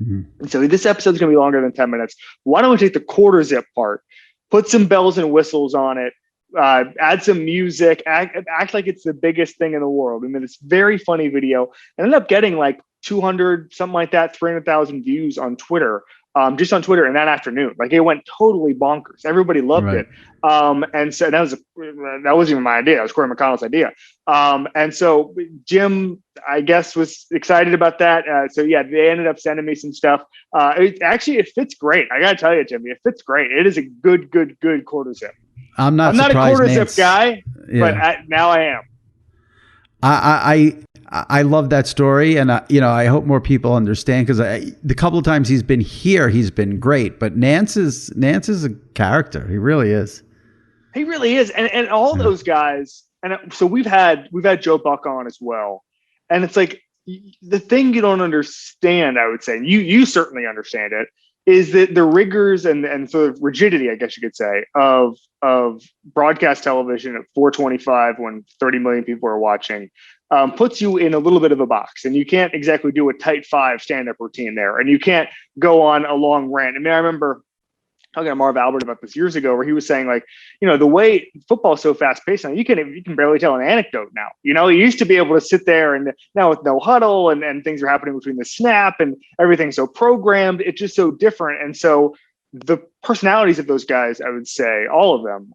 S1: Mm-hmm.
S3: And so this episode's going to be longer than 10 minutes. Why don't we take the quarter zip part, put some bells and whistles on it, add some music, act like it's the biggest thing in the world. And then it's very funny video. And ended up getting like 200, something like that, 300,000 views on Twitter. Just on Twitter in that afternoon. Like, it went totally bonkers. Everybody loved it. And so that wasn't even my idea. That was Corey McConnell's idea. And so Jim, I guess, was excited about that. They ended up sending me some stuff. It fits great. I got to tell you, Jimmy, it fits great. It is a good quarter zip.
S1: I'm not
S3: a quarter zip guy, but now I am.
S1: I love that story, and I hope more people understand, because the couple of times he's been here, he's been great. But Nantz is a character. He really is.
S3: He really is, and all those guys. And so we've had Joe Buck on as well, and it's like, the thing you don't understand, I would say, and you certainly understand it, is that the rigors and sort of rigidity, I guess you could say, of broadcast television at 4:25 when 30 million people are watching, puts you in a little bit of a box, and you can't exactly do a tight 5 stand-up routine there, and you can't go on a long rant. I mean, I remember talking to Marv Albert about this years ago, where he was saying, like, the way football is so fast paced now, you can barely tell an anecdote now. You used to be able to sit there, and now with no huddle and things are happening between the snap and everything's so programmed, it's just so different. And so the personalities of those guys, I would say, all of them,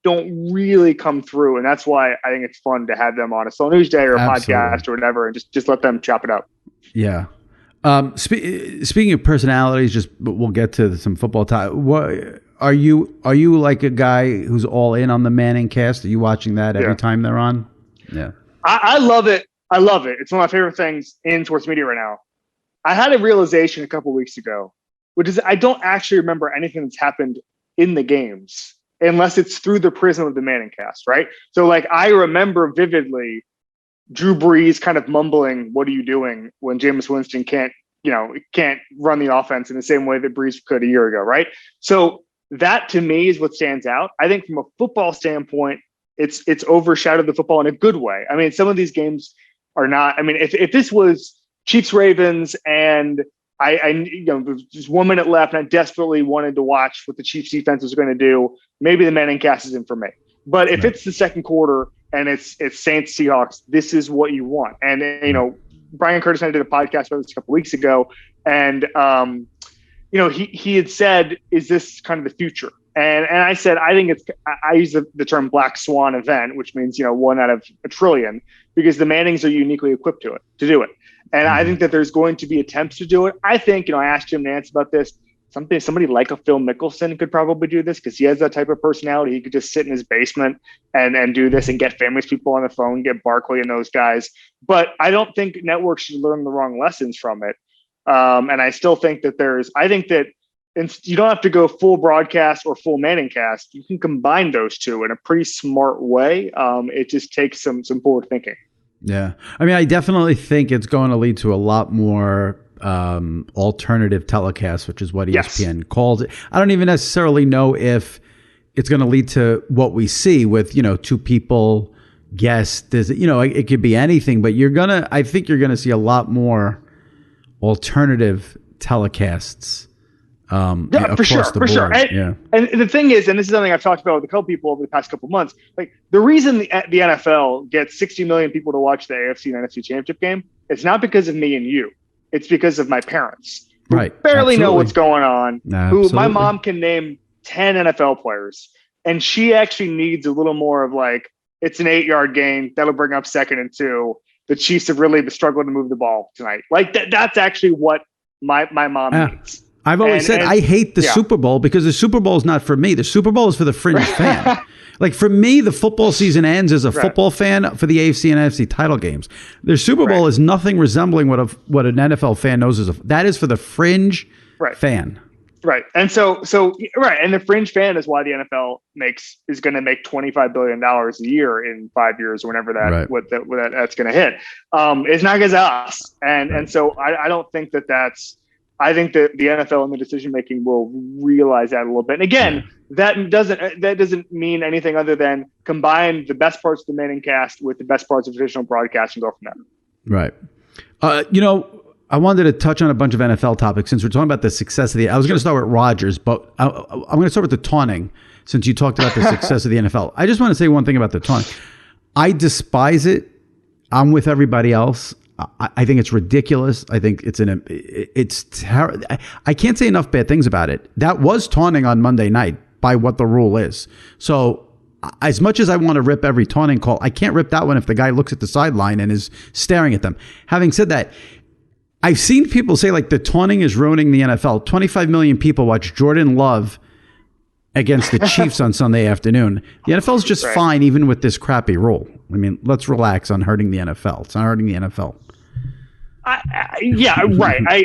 S3: don't really come through. And that's why I think it's fun to have them on a Slow News Day or a podcast or whatever, and just let them chop it up.
S1: Yeah. Speaking of personalities, we'll get to some football time. What are you like a guy who's all in on the Manning cast? Are you watching that every time they're on? Yeah.
S3: I love it. I love it. It's one of my favorite things in sports media right now. I had a realization a couple weeks ago, which is I don't actually remember anything that's happened in the games unless it's through the prism of the Manning cast, right? So, like, I remember vividly Drew Brees kind of mumbling, "What are you doing?" when Jameis Winston can't run the offense in the same way that Brees could a year ago, right? So that, to me, is what stands out. I think from a football standpoint, it's overshadowed the football in a good way. I mean, some of these games are not. I mean, if this was Chiefs Ravens and there's just 1 minute left and I desperately wanted to watch what the Chiefs defense was going to do, maybe the Manning cast isn't for me. But if it's the second quarter and it's Saints Seahawks, this is what you want. And Brian Curtis and I did a podcast about this a couple weeks ago, and he had said, "Is this kind of the future?" And I said, I think I use the term black swan event, which means, 1 out of a trillion, because the Mannings are uniquely equipped to do it. And I think that there's going to be attempts to do it. I think, I asked Jim Nantz about this. Somebody like a Phil Mickelson could probably do this because he has that type of personality. He could just sit in his basement and do this and get famous people on the phone, get Barkley and those guys. But I don't think networks should learn the wrong lessons from it. And I still think that you don't have to go full broadcast or full Manning cast. You can combine those two in a pretty smart way. It just takes some forward thinking.
S1: Yeah. I mean, I definitely think it's going to lead to a lot more alternative telecasts, which is what ESPN calls it. I don't even necessarily know if it's going to lead to what we see with, 2 people, guests. It could be anything, but I think you're going to see a lot more alternative telecasts.
S3: For sure. And the thing is, and this is something I've talked about with a couple people over the past couple of months, like the reason the NFL gets 60 million people to watch the AFC and NFC Championship game, it's not because of me and you. It's because of my parents who barely know what's going on, who my mom can name 10 NFL players. And she actually needs a little more of it's an 8-yard gain. That'll bring up 2nd and 2. The Chiefs have really struggled to move the ball tonight. That's actually what my mom needs.
S1: I've always said I hate the Super Bowl because the Super Bowl is not for me. The Super Bowl is for the fringe fan. For me, the football season ends as a football fan for the AFC and NFC title games. The Super Bowl is nothing resembling what an NFL fan knows that is for the fringe fan.
S3: Right. And so and the fringe fan is why the NFL is going to make $25 billion a year in 5 years or whenever that's going to hit. It's not because of us. And so I don't think I think that the NFL and the decision making will realize that a little bit. And again, that doesn't mean anything other than combine the best parts of the Manning cast with the best parts of traditional broadcast and go from there.
S1: Right. I wanted to touch on a bunch of NFL topics since we're talking about the success of I was going to start with Rodgers, but I'm going to start with the taunting since you talked about the success of the NFL. I just want to say one thing about the taunting. I despise it. I'm with everybody else. I think it's ridiculous. I think it's terrible. I can't say enough bad things about it. That was taunting on Monday night by what the rule is. So as much as I want to rip every taunting call, I can't rip that one if the guy looks at the sideline and is staring at them. Having said that, I've seen people say the taunting is ruining the NFL. 25 million people watch Jordan Love against the Chiefs on Sunday afternoon. The NFL is just fine even with this crappy rule. I mean, let's relax on hurting the NFL. It's not hurting the NFL.
S3: I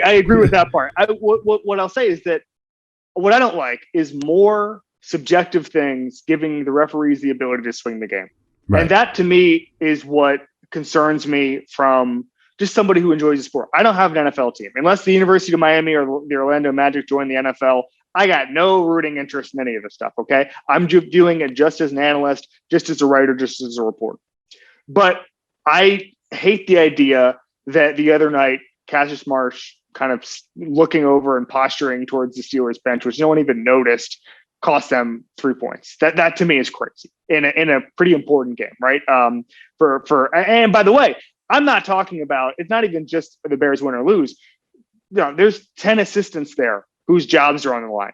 S3: agree with that part. What I'll say is that what I don't like is more subjective things giving the referees the ability to swing the game. Right. And that to me is what concerns me from just somebody who enjoys the sport. I don't have an NFL team. Unless the University of Miami or the Orlando Magic join the NFL, I got no rooting interest in any of this stuff, okay? I'm viewing it just as an analyst, just as a writer, just as a reporter. But I hate the idea that the other night, Cassius Marsh kind of looking over and posturing towards the Steelers bench, which no one even noticed, cost them 3 points. That to me is crazy in a pretty important game, right? And by the way, I'm not talking about, it's not even just the Bears win or lose. There's 10 assistants there whose jobs are on the line.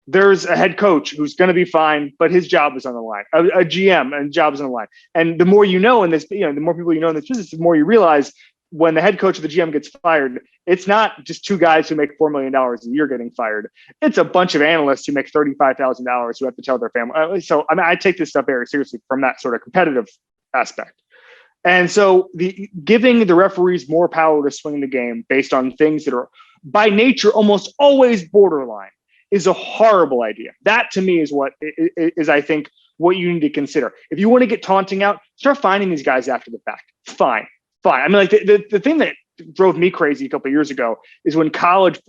S3: There's a head coach who's going to be fine, but his job is on the line. A GM and job is on the line. And the more you know in this, the more people you know in this business, the more you realize when the head coach of the GM gets fired, it's not just 2 guys who make $4 million a year getting fired. It's a bunch of analysts who make $35,000 who have to tell their family. So I take this stuff very seriously from that sort of competitive aspect. And so giving the referees more power to swing the game based on things that are by nature almost always borderline is a horrible idea. That to me is what is I think what you need to consider. If you want to get taunting out, start finding these guys after the fact. Fine. I mean, the thing that drove me crazy a couple of years ago is when college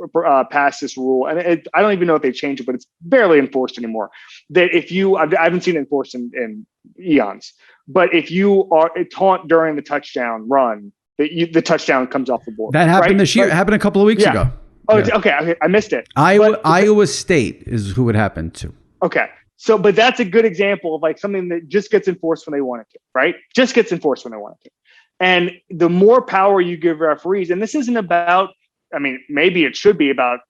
S3: passed this rule, and I don't even know if they changed it, but it's barely enforced anymore. That if I haven't seen it enforced in eons, but if you are taunt during the touchdown run, the touchdown comes off the board.
S1: That happened this year. It happened a couple of weeks ago.
S3: Oh, yeah. Okay. I missed it.
S1: Iowa State is who it happened to.
S3: Okay. So, but that's a good example of like something that just gets enforced when they want it to, right? Just gets enforced when they want it to. And the more power you give referees, and this isn't about, I mean, maybe it should be about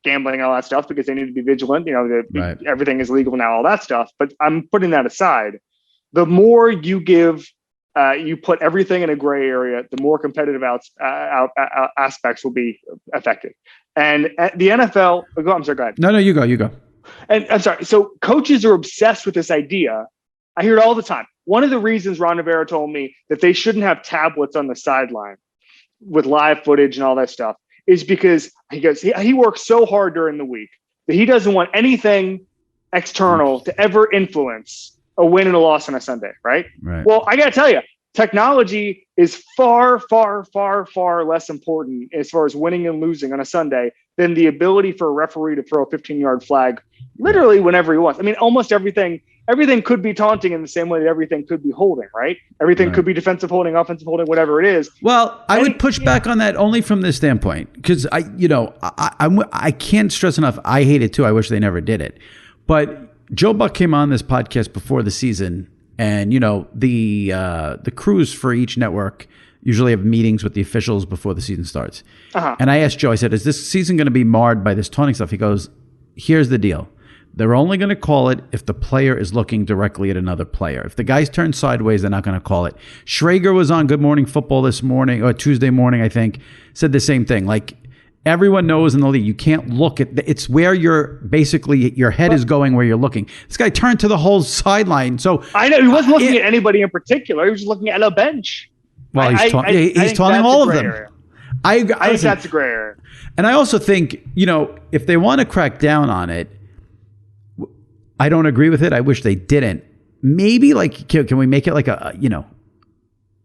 S3: gambling and all that stuff because they need to be vigilant.
S1: Right.
S3: Everything is legal now, all that stuff. But I'm putting that aside. The more you give, you put everything in a gray area, the more competitive aspects will be affected. And at the NFL, I'm sorry, go ahead.
S1: No, you go.
S3: And I'm sorry. So coaches are obsessed with this idea. I hear it all the time. One of the reasons Ron Rivera told me that they shouldn't have tablets on the sideline with live footage and all that stuff is because he works so hard during the week that he doesn't want anything external to ever influence a win and a loss on a Sunday, right? Well, I got to tell you, technology is far, far, far, far less important as far as winning and losing on a Sunday than the ability for a referee to throw a 15-yard flag literally whenever he wants. I mean, almost everything could be taunting in the same way that everything could be holding, right? Everything could be defensive holding, offensive holding, whatever it is.
S1: Well, I would push back on that only from this standpoint because I can't stress enough. I hate it too. I wish they never did it. But Joe Buck came on this podcast before the season, and the crews for each network usually have meetings with the officials before the season starts. And I asked Joe, I said, is this season going to be marred by this taunting stuff? He goes, here's the deal. They're only going to call it if the player is looking directly at another player. If the guy's turned sideways, they're not going to call it. Schrager was on Good Morning Football this morning, or Tuesday morning, I think, said the same thing. Like, everyone knows in the league, you can't look at it's where your head is going where you're looking. This guy turned to the whole sideline. So
S3: I know he wasn't looking at anybody in particular. He was just looking at a bench.
S1: Well, he's taunting all of them. I think
S3: that's a gray area.
S1: And I also think, if they want to crack down on it, I don't agree with it. I wish they didn't. Maybe can we make it like a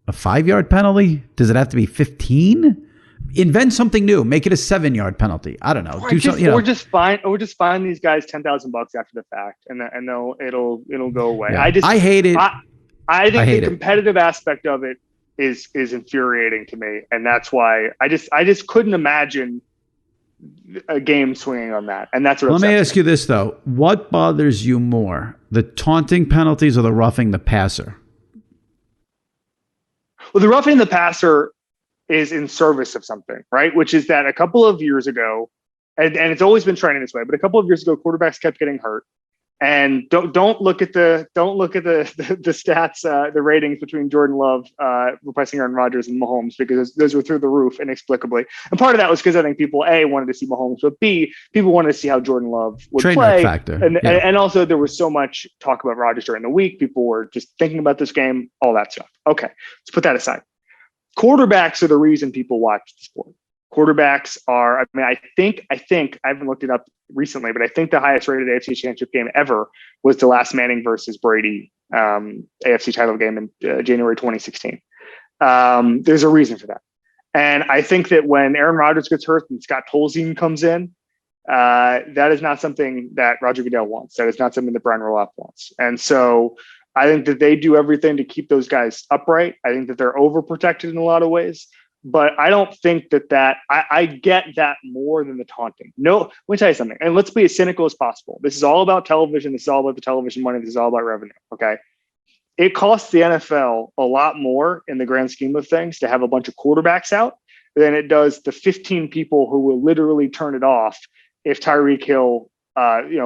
S1: 5-yard penalty? Does it have to be 15? Invent something new. Make it a 7-yard penalty. I don't know.
S3: Or just fine these guys $10,000 after the fact, and it'll go away.
S1: Yeah. I hate it.
S3: I think the competitive aspect of it is infuriating to me, and that's why I just couldn't imagine a game swinging on that. And that's what.
S1: Let me ask you this though: what bothers you more, the taunting penalties or the roughing the passer?
S3: Well, the roughing the passer is in service of something, right? Which is that a couple of years ago, and it's always been trending this way, but a couple of years ago, quarterbacks kept getting hurt. And don't look at the stats, the ratings between Jordan Love replacing Aaron Rodgers and Mahomes, because those were through the roof inexplicably. And part of that was because I think people wanted to see Mahomes, but B, people wanted to see how Jordan Love would play.
S1: Factor.
S3: And also there was so much talk about Rodgers during the week. People were just thinking about this game, all that stuff. Okay, let's put that aside. Quarterbacks are the reason people watch the sport. Quarterbacks are, I think, I haven't looked it up recently, but I think the highest rated AFC Championship game ever was the last Manning versus Brady AFC title game in January 2016. There's a reason for that. And I think that when Aaron Rodgers gets hurt and Scott Tolzien comes in, that is not something that Roger Goodell wants. That is not something that Brian Roloff wants. And so I think that they do everything to keep those guys upright. I think that they're overprotected in a lot of ways. But I don't think that I get that more than the taunting. No, let me tell you something. And let's be as cynical as possible. This is all about television. This is all about the television money. This is all about revenue. Okay. It costs the NFL a lot more in the grand scheme of things to have a bunch of quarterbacks out than it does the 15 people who will literally turn it off if Tyreek Hill,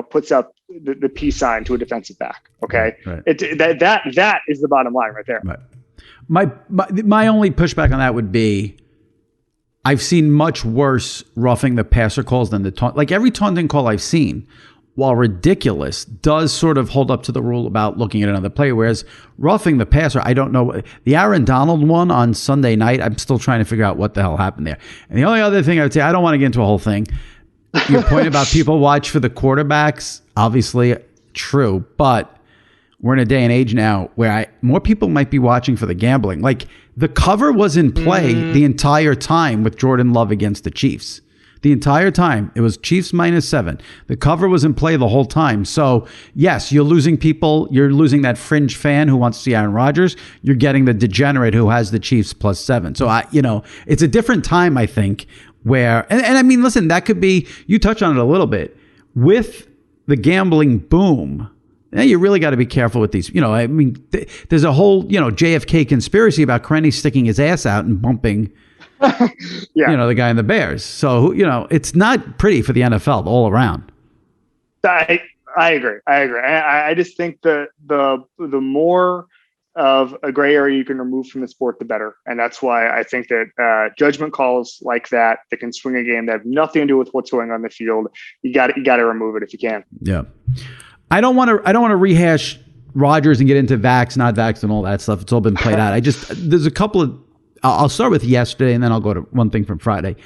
S3: puts up the peace sign to a defensive back. Okay. Right. That is the bottom line right there.
S1: Right. My only pushback on that would be, I've seen much worse roughing the passer calls than the taunt. Like every taunting call I've seen, while ridiculous, does sort of hold up to the rule about looking at another player. Whereas roughing the passer, I don't know. The Aaron Donald one on Sunday night, I'm still trying to figure out what the hell happened there. And the only other thing I would say, I don't want to get into a whole thing. Your point about people watch for the quarterbacks, obviously true, but we're in a day and age now where more people might be watching for the gambling. Like the cover was in play the entire time with Jordan Love against the Chiefs. The entire time. It was Chiefs -7. The cover was in play the whole time. So yes, you're losing people. You're losing that fringe fan who wants to see Aaron Rodgers. You're getting the degenerate who has the Chiefs +7. So it's a different time, I think, where, and I mean, listen, that could be, you touch on it a little bit with the gambling boom. You really got to be careful with these. I mean, there's a whole, JFK conspiracy about Krenny sticking his ass out and bumping, the guy in the Bears. So, it's not pretty for the NFL all around.
S3: I agree. I just think that the more of a gray area you can remove from the sport, the better. And that's why I think that judgment calls like that can swing a game that have nothing to do with what's going on in the field. You got to remove it if you can.
S1: Yeah. I don't want to rehash Rodgers and get into vax, not vax, and all that stuff. It's all been played out. There's a couple of. I'll start with yesterday, and then I'll go to one thing from Friday.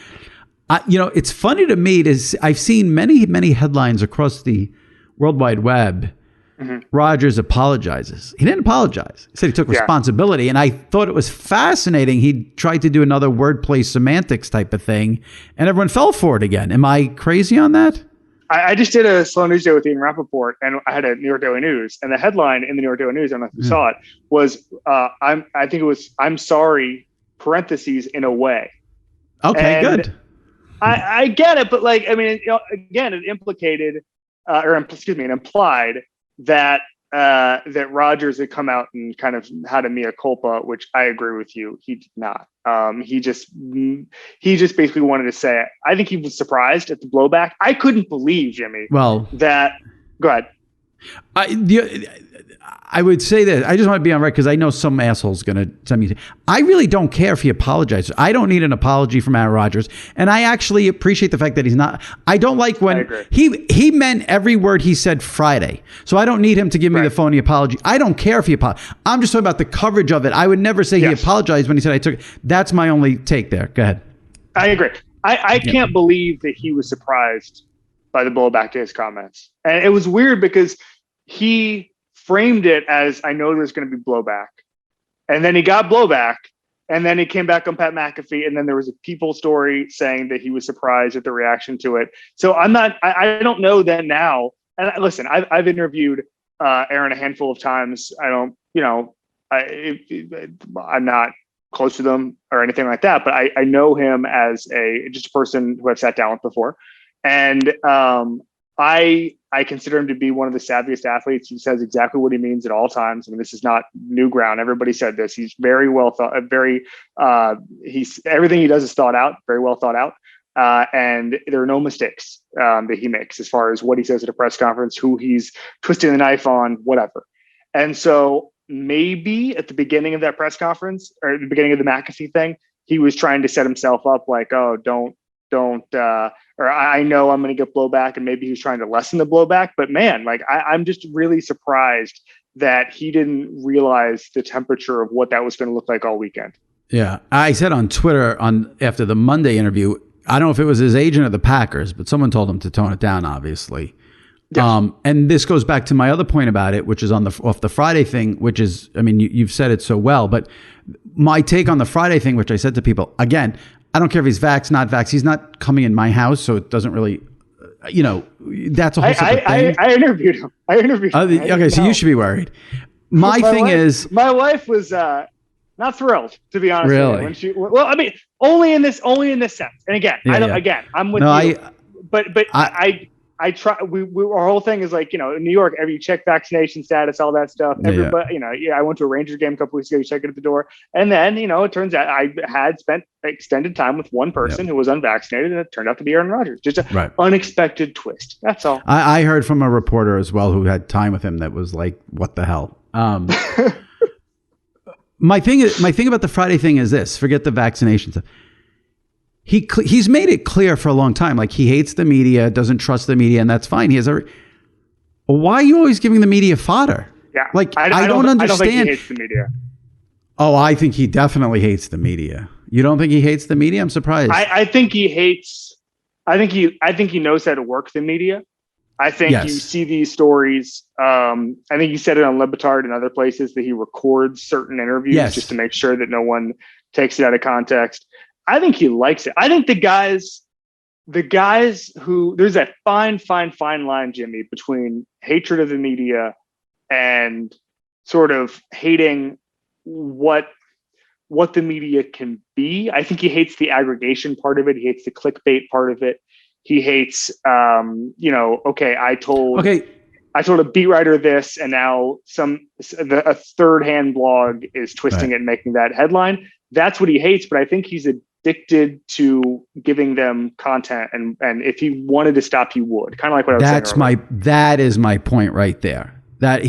S1: It's funny to me I've seen many headlines across the World Wide Web. Mm-hmm. Rodgers apologizes. He didn't apologize. He said he took responsibility, and I thought it was fascinating. He tried to do another wordplay semantics type of thing, and everyone fell for it again. Am I crazy on that?
S3: I just did a slow news day with Ian Rappaport, and I had a New York Daily News, and the headline in the New York Daily News, I don't know if you saw it, was I'm sorry, parentheses, in a way.
S1: Okay, and good.
S3: I get it, but again, it implicated, it implied that that Rodgers had come out and kind of had a mea culpa, which I agree with you. He did not. He just basically wanted to say it. I think he was surprised at the blowback. I couldn't believe, Jimmy. Well, that. Go ahead.
S1: I would say that I just want to be on record because I know some asshole's going to send me. I really don't care if he apologizes. I don't need an apology from Aaron Rodgers, and I actually appreciate the fact that he's not. I don't like when he meant every word he said Friday, so I don't need him to give me the phony apology. I don't care if he apologized. I'm just talking about the coverage of it. I would never say he apologized when he said I took it. That's my only take there. Go ahead.
S3: I agree. I can't believe that he was surprised by the blowback to his comments, and it was weird because he framed it as, I know there's going to be blowback. And then he got blowback. And then he came back on Pat McAfee. And then there was a People story saying that he was surprised at the reaction to it. So I don't know that now. And listen, I've interviewed Aaron a handful of times. I'm not close to them or anything like that, but I know him as just a person who I've sat down with before. And I consider him to be one of the savviest athletes. He says exactly what he means at all times. I mean, this is not new ground. Everybody said this. He's very well thought. Everything he does is thought out, very well thought out. And there are no mistakes that he makes as far as what he says at a press conference, who he's twisting the knife on, whatever. And so maybe at the beginning of that press conference or at the beginning of the McAfee thing, he was trying to set himself up like, oh, don't, or I know I'm going to get blowback, and maybe he was trying to lessen the blowback. But man, I'm just really surprised that he didn't realize the temperature of what that was going to look like all weekend.
S1: Yeah, I said on Twitter after the Monday interview, I don't know if it was his agent or the Packers, but someone told him to tone it down, obviously. Yes. And this goes back to my other point about it, which is off the Friday thing, which is, I mean, you've said it so well, but my take on the Friday thing, which I said to people, again, I don't care if he's vax, not vax. He's not coming in my house, so it doesn't really, that's a whole separate thing.
S3: I interviewed him.
S1: Okay, so you should be worried. My
S3: wife was not thrilled, to be honest.
S1: Really?
S3: With you. I mean, only in this sense. And again, I'm with you. But I try. Our whole thing is in New York, you check vaccination status, all that stuff. Everybody, I went to a Ranger game a couple weeks ago. You check it at the door, and then it turns out I had spent extended time with one person who was unvaccinated, and it turned out to be Aaron Rodgers. Just an unexpected twist. That's all.
S1: I heard from a reporter as well who had time with him that was like, "What the hell." My thing about the Friday thing is this: forget the vaccination stuff. He's made it clear for a long time, like he hates the media, doesn't trust the media, and that's fine. Why are you always giving the media fodder?
S3: Yeah,
S1: I don't understand.
S3: I don't think he hates the media.
S1: Oh, I think he definitely hates the media. You don't think he hates the media? I'm surprised.
S3: I think he hates. I think he knows how to work the media. I think you see these stories. I think he said it on Le Batard and other places that he records certain interviews just to make sure that no one takes it out of context. I think he likes it. I think the guys who, there's that fine line, Jimmy, between hatred of the media and sort of hating what the media can be. I think he hates the aggregation part of it. He hates the clickbait part of it. He hates, I told a beat writer this, and now a third-hand blog is twisting it and making that headline. That's what he hates, but I think he's addicted to giving them content, and if he wanted to stop, he would. Kind of like what I was saying earlier.
S1: That is my point right there. That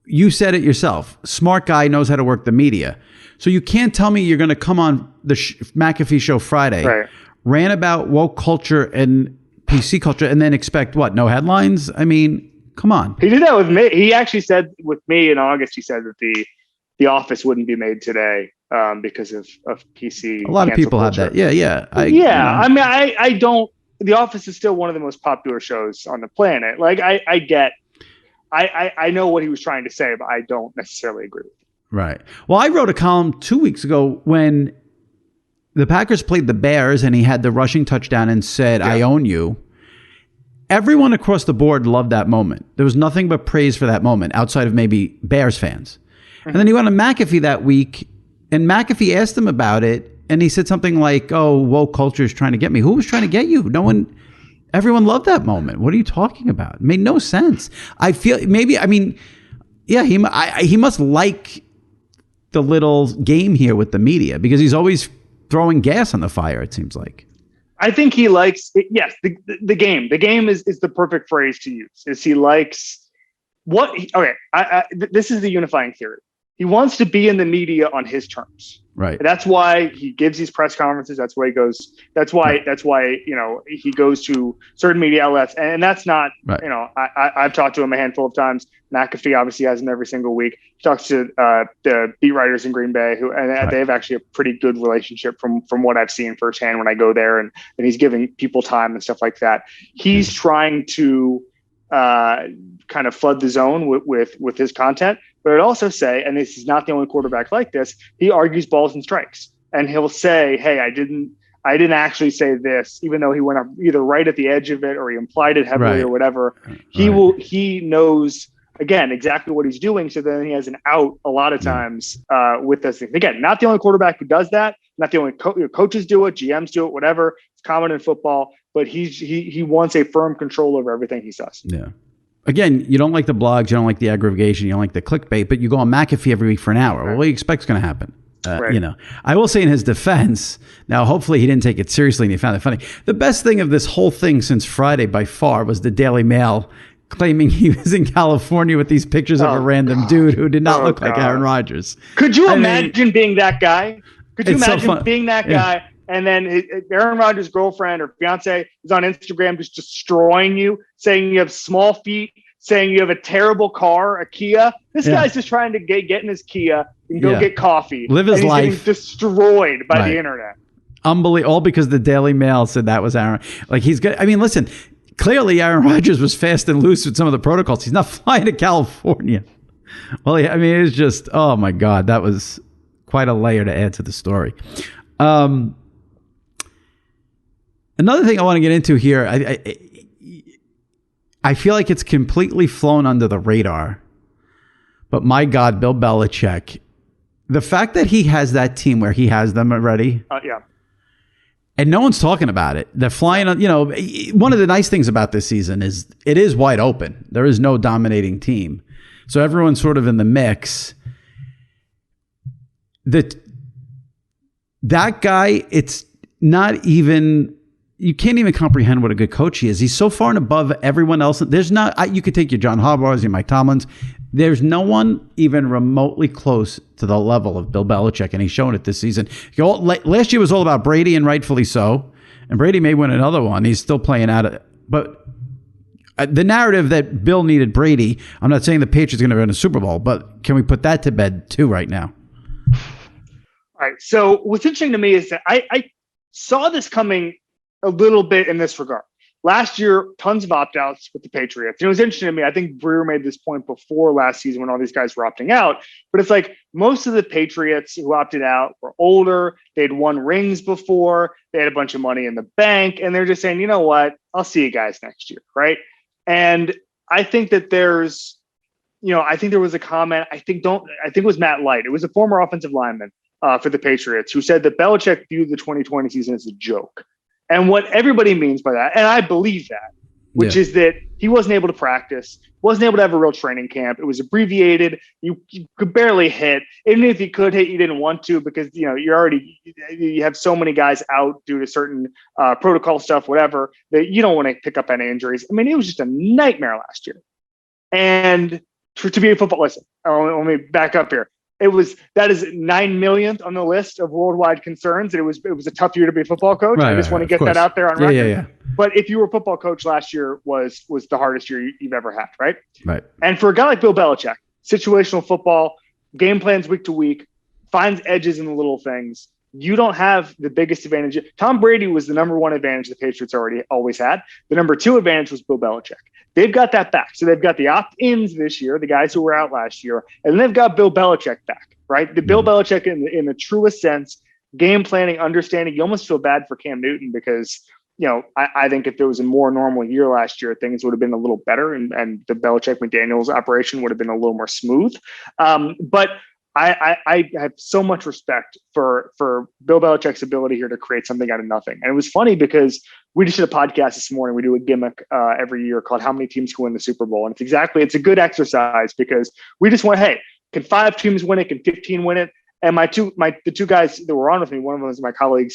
S1: you said it yourself. Smart guy, knows how to work the media. So you can't tell me you're going to come on the McAfee show Friday, rant about woke culture and PC culture, and then expect what? No headlines? I mean, come on.
S3: He did that with me. He actually said with me in August, he said that the Office wouldn't be made today because of PC.
S1: A lot of people
S3: culture.
S1: Have that. Yeah.
S3: I mean, I don't. The Office is still one of the most popular shows on the planet. Like I know what he was trying to say, but I don't necessarily agree with it.
S1: Right. Well, I wrote a column 2 weeks ago when the Packers played the Bears and he had the rushing touchdown and said, I own you. Everyone across the board loved that moment. There was nothing but praise for that moment outside of maybe Bears fans. Mm-hmm. And then he went on McAfee that week and McAfee asked him about it. And he said something like, oh, woke culture is trying to get me. Who was trying to get you? Everyone loved that moment. What are you talking about? It made no sense. I feel he must like the little game here with the media because he's always throwing gas on the fire, it seems like.
S3: I think he likes it. Yes, the game. The game is the perfect phrase to use. Is he likes this is the unifying theory. He wants to be in the media on his terms.
S1: Right.
S3: That's why he gives these press conferences. That's why he goes. That's why he goes to certain media outlets. And that's not I've talked to him a handful of times. McAfee obviously has him every single week. He talks to the beat writers in Green Bay they have actually a pretty good relationship from what I've seen firsthand when I go there and he's giving people time and stuff like that. He's trying to kind of flood the zone with his content. But I'd also say, and this is not the only quarterback like this, he argues balls and strikes. And he'll say, hey, I didn't actually say this, even though he went up either right at the edge of it or he implied it heavily or whatever. He knows, again, exactly what he's doing. So then he has an out a lot of times with this thing. Again, not the only quarterback who does that. Not the only coaches do it, GMs do it, whatever. It's common in football. But he wants a firm control over everything he says.
S1: Yeah. Again, you don't like the blogs, you don't like the aggregation, you don't like the clickbait, but you go on McAfee every week for an hour. Well, what do you expect is going to happen? I will say in his defense, now hopefully he didn't take it seriously and he found it funny. The best thing of this whole thing since Friday by far was the Daily Mail claiming he was in California with these pictures of a random dude who did not look like Aaron Rodgers.
S3: Could you imagine being that guy? Could you imagine being that guy? And then Aaron Rodgers' girlfriend or fiance is on Instagram just destroying you, saying you have small feet, saying you have a terrible car, a Kia. This guy's just trying to get in his Kia and go get coffee.
S1: Live his life.
S3: Getting destroyed by the internet.
S1: Unbelievable. All because the Daily Mail said that was Aaron. Like he's good. I mean, listen, clearly Aaron Rodgers was fast and loose with some of the protocols. He's not flying to California. Well, I mean, it was just, oh my God, that was quite a layer to add to the story. Another thing I want to get into here, I feel like it's completely flown under the radar. But my God, Bill Belichick, the fact that he has that team where he has them already. And no one's talking about it. They're flying on, one of the nice things about this season is it is wide open. There is no dominating team. So everyone's sort of in the mix. That guy, it's not even... You can't even comprehend what a good coach he is. He's so far and above everyone else. There's not, you could take your John Harbaughs, your Mike Tomlins. There's no one even remotely close to the level of Bill Belichick, and he's shown it this season. Last year was all about Brady, and rightfully so. And Brady may win another one. He's still playing out of it. But the narrative that Bill needed Brady, I'm not saying the Patriots are going to win a Super Bowl, but can we put that to bed too right now?
S3: All right. So what's interesting to me is that I saw this coming a little bit in this regard. Last year, tons of opt-outs with the Patriots. And it was interesting to me. I think Brewer made this point before last season when all these guys were opting out. But it's like most of the Patriots who opted out were older. They'd won rings before. They had a bunch of money in the bank. And they're just saying, you know what? I'll see you guys next year. Right. And I think that there's, I think there was a comment. I think it was Matt Light. It was a former offensive lineman for the Patriots who said that Belichick viewed the 2020 season as a joke. And what everybody means by that, and I believe that, which is that he wasn't able to practice, wasn't able to have a real training camp. It was abbreviated. You could barely hit. Even if you could hit, you didn't want to because, you have so many guys out due to certain protocol stuff, whatever, that you don't want to pick up any injuries. I mean, it was just a nightmare last year. And to be a football, listen, let me back up here. That is 9 millionth on the list of worldwide concerns. And it was a tough year to be a football coach. I just want to get that out there on record.
S1: Yeah.
S3: But if you were a football coach last year was the hardest year you've ever had, right?
S1: Right.
S3: And for a guy like Bill Belichick, situational football, game plans week to week, finds edges in the little things. You don't have the biggest advantage. Tom Brady was the number one advantage the Patriots always had. The number two advantage was Bill Belichick. They've got that back. So they've got the opt-ins this year, the guys who were out last year, and they've got Bill Belichick back, right? The Bill Belichick in the truest sense, game planning, understanding. You almost feel bad for Cam Newton because, I think if there was a more normal year last year, things would have been a little better and the Belichick McDaniels operation would have been a little more smooth. But I have so much respect for Bill Belichick's ability here to create something out of nothing. And it was funny because we just did a podcast this morning. We do a gimmick every year called How Many Teams Can Win the Super Bowl? And it's a good exercise because we just went, hey, can 5 teams win it? Can 15 win it? And the two guys that were on with me, one of them was my colleague,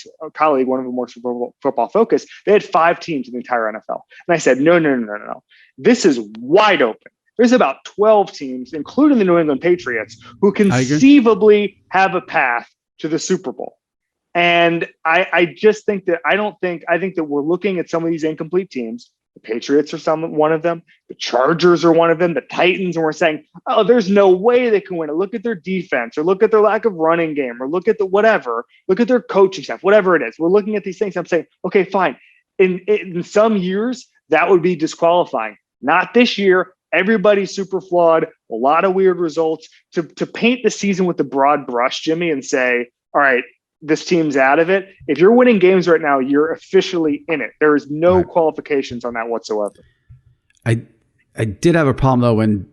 S3: one of them more Super Bowl football focused. They had 5 teams in the entire NFL. And I said, no. This is wide open. There's about 12 teams, including the New England Patriots, who conceivably have a path to the Super Bowl. And I just think that I think that we're looking at some of these incomplete teams. The Patriots are one of them. The Chargers are one of them. The Titans, and we're saying, oh, there's no way they can win it. Look at their defense, or look at their lack of running game, or look at look at their coaching staff, whatever it is. We're looking at these things. I'm saying, okay, fine. In some years, that would be disqualifying. Not this year. Everybody's super flawed, a lot of weird results. To paint the season with the broad brush, Jimmy, and say, all right, this team's out of it. If you're winning games right now, you're officially in it. There is no qualifications on that whatsoever.
S1: I did have a problem, though, when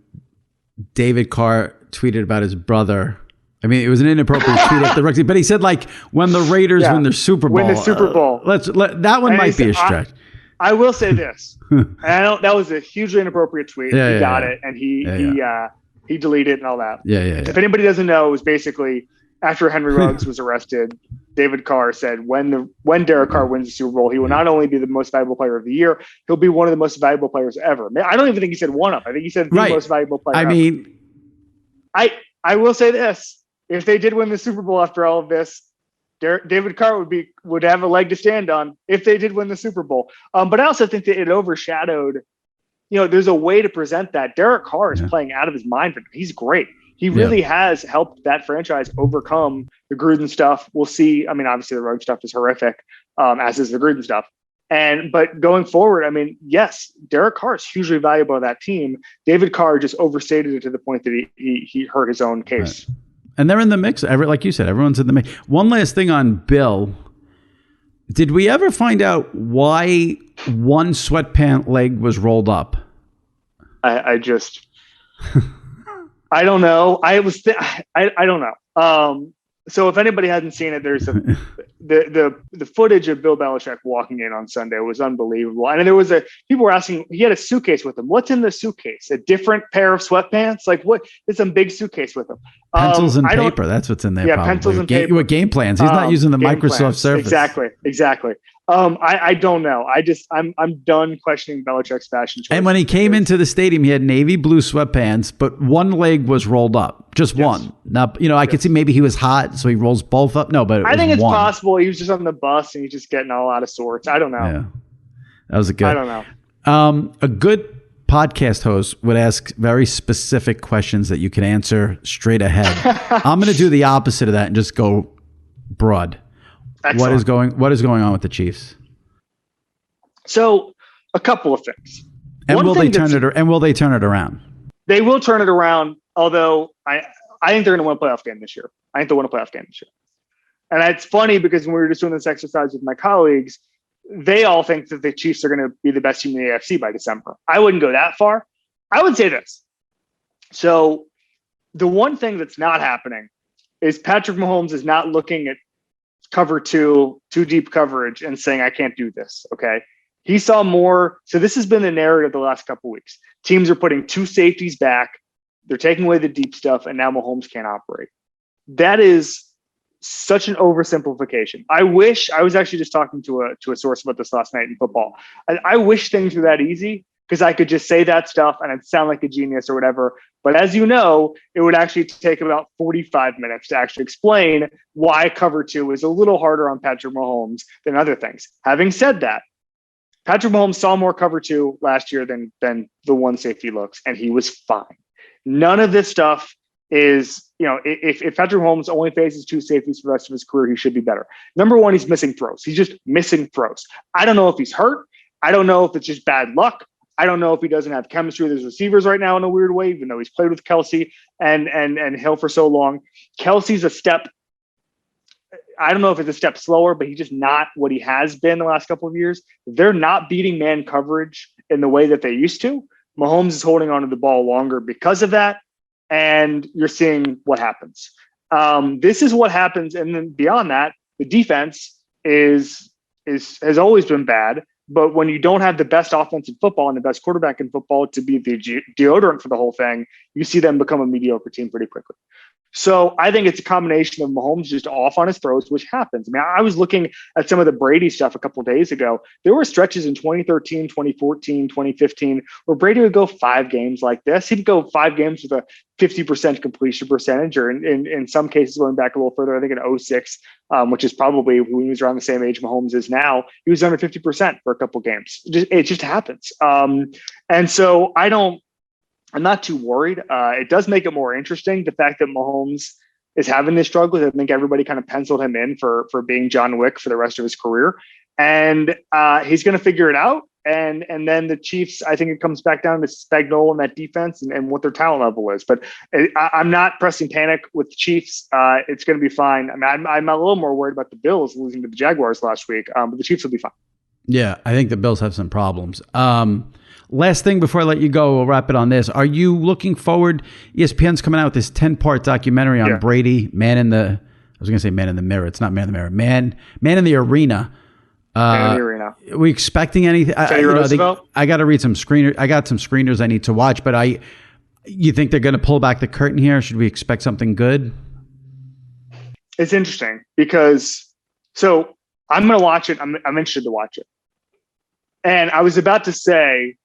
S1: David Carr tweeted about his brother. I mean, it was an inappropriate tweet at the rookie, but he said, when the Raiders win their Super Bowl. That one might be a stretch.
S3: I will say this. And that was a hugely inappropriate tweet. He got it, and he deleted it and all that.
S1: Yeah.
S3: If anybody doesn't know, it was basically after Henry Ruggs was arrested, David Carr said when Derek Carr wins the Super Bowl, he will not only be the most valuable player of the year, he'll be one of the most valuable players ever. I don't even think he said one of. I think he said the most valuable player. I will say this: if they did win the Super Bowl after all of this, David Carr would have a leg to stand on if they did win the Super Bowl. But I also think that it overshadowed. There's a way to present that. Derek Carr is playing out of his mind. He's great. He really has helped that franchise overcome the Gruden stuff. We'll see. I mean, obviously the road stuff is horrific, as is the Gruden stuff. But going forward, I mean, yes, Derek Carr is hugely valuable to that team. David Carr just overstated it to the point that he hurt his own case.
S1: Right. And they're in the mix. Like you said, everyone's in the mix. One last thing on Bill. Did we ever find out why one sweatpant leg was rolled up?
S3: I don't know. I don't know. So if anybody hasn't seen it, there's the footage of Bill Belichick walking in on Sunday was unbelievable. And there people were asking, he had a suitcase with him. What's in the suitcase? A different pair of sweatpants? Like what? It's some big suitcase with him.
S1: Pencils and paper. That's what's in there.
S3: Yeah,
S1: probably.
S3: Pencils and paper.
S1: With game plans. He's not using the Microsoft
S3: plans.
S1: Surface.
S3: Exactly. I don't know. I'm done questioning Belichick's fashion choice.
S1: And when he came into the stadium, he had navy blue sweatpants, but one leg was rolled up. Just one. Now, I could see maybe he was hot, so he rolls both up. No, but
S3: I think it's possible he was just on the bus and he's just getting all out of sorts. I don't know.
S1: Yeah. That was I
S3: don't know.
S1: A good podcast host would ask very specific questions that you can answer straight ahead. I'm going to do the opposite of that and just go broad.
S3: Excellent.
S1: What is going on with the Chiefs?
S3: So, a couple of things.
S1: And will they turn it around?
S3: They will turn it around, although I think they're going to win a playoff game this year. And it's funny because when we were just doing this exercise with my colleagues, they all think that the Chiefs are going to be the best team in the AFC by December. I wouldn't go that far. I would say this. So, the one thing that's not happening is Patrick Mahomes is not looking at cover two deep coverage and saying, I can't do this. Okay. He saw more. So this has been the narrative the last couple of weeks. Teams are putting 2 safeties back. They're taking away the deep stuff, and now Mahomes can't operate. That is such an oversimplification. I wish, I was actually just talking to a source about this last night in football. I wish things were that easy, because I could just say that stuff and I'd sound like a genius or whatever. But as you know, it would actually take about 45 minutes to actually explain why cover 2 is a little harder on Patrick Mahomes than other things. Having said that, Patrick Mahomes saw more cover 2 last year than the 1 safety looks, and he was fine. None of this stuff is, if Patrick Mahomes only faces 2 safeties for the rest of his career, he should be better. Number 1, he's missing throws. He's just missing throws. I don't know if he's hurt. I don't know if it's just bad luck. I don't know if he doesn't have chemistry with his receivers right now in a weird way, even though he's played with Kelsey and Hill for so long. Kelsey's a step. I don't know if it's a step slower, but he's just not what he has been the last couple of years. They're not beating man coverage in the way that they used to. Mahomes is holding onto the ball longer because of that, and you're seeing what happens. This is what happens, and then beyond that, the defense has always been bad. But when you don't have the best offense in football and the best quarterback in football to be the deodorant for the whole thing, you see them become a mediocre team pretty quickly. So I think it's a combination of Mahomes just off on his throws, which happens. I mean, I was looking at some of the Brady stuff a couple of days ago. There were stretches in 2013, 2014, 2015 where Brady would go 5 games like this. He'd go 5 games with a 50% completion percentage, or in some cases going back a little further, I think in 06, which is probably when he was around the same age Mahomes is now, he was under 50% for a couple of games. It just happens. And so I'm not too worried. It does make it more interesting, the fact that Mahomes is having this struggle. I think everybody kind of penciled him in for being John Wick for the rest of his career. And he's going to figure it out. And then the Chiefs, I think it comes back down to Spagnuolo and that defense and what their talent level is. But I'm not pressing panic with the Chiefs. It's going to be fine. I mean, I'm a little more worried about the Bills losing to the Jaguars last week, but the Chiefs will be fine.
S1: Yeah, I think the Bills have some problems. Last thing before I let you go, we'll wrap it on this. Are you looking forward? ESPN's coming out with this 10-part documentary on Brady, Man in the Mirror. It's not Man in the Mirror. Man in the Arena.
S3: Man in the Arena.
S1: Are we expecting anything? I got to read some screeners. I got some screeners I need to watch, but you think they're going to pull back the curtain here? Should we expect something good?
S3: It's interesting because, so I'm going to watch it. I'm interested to watch it. And I was about to say,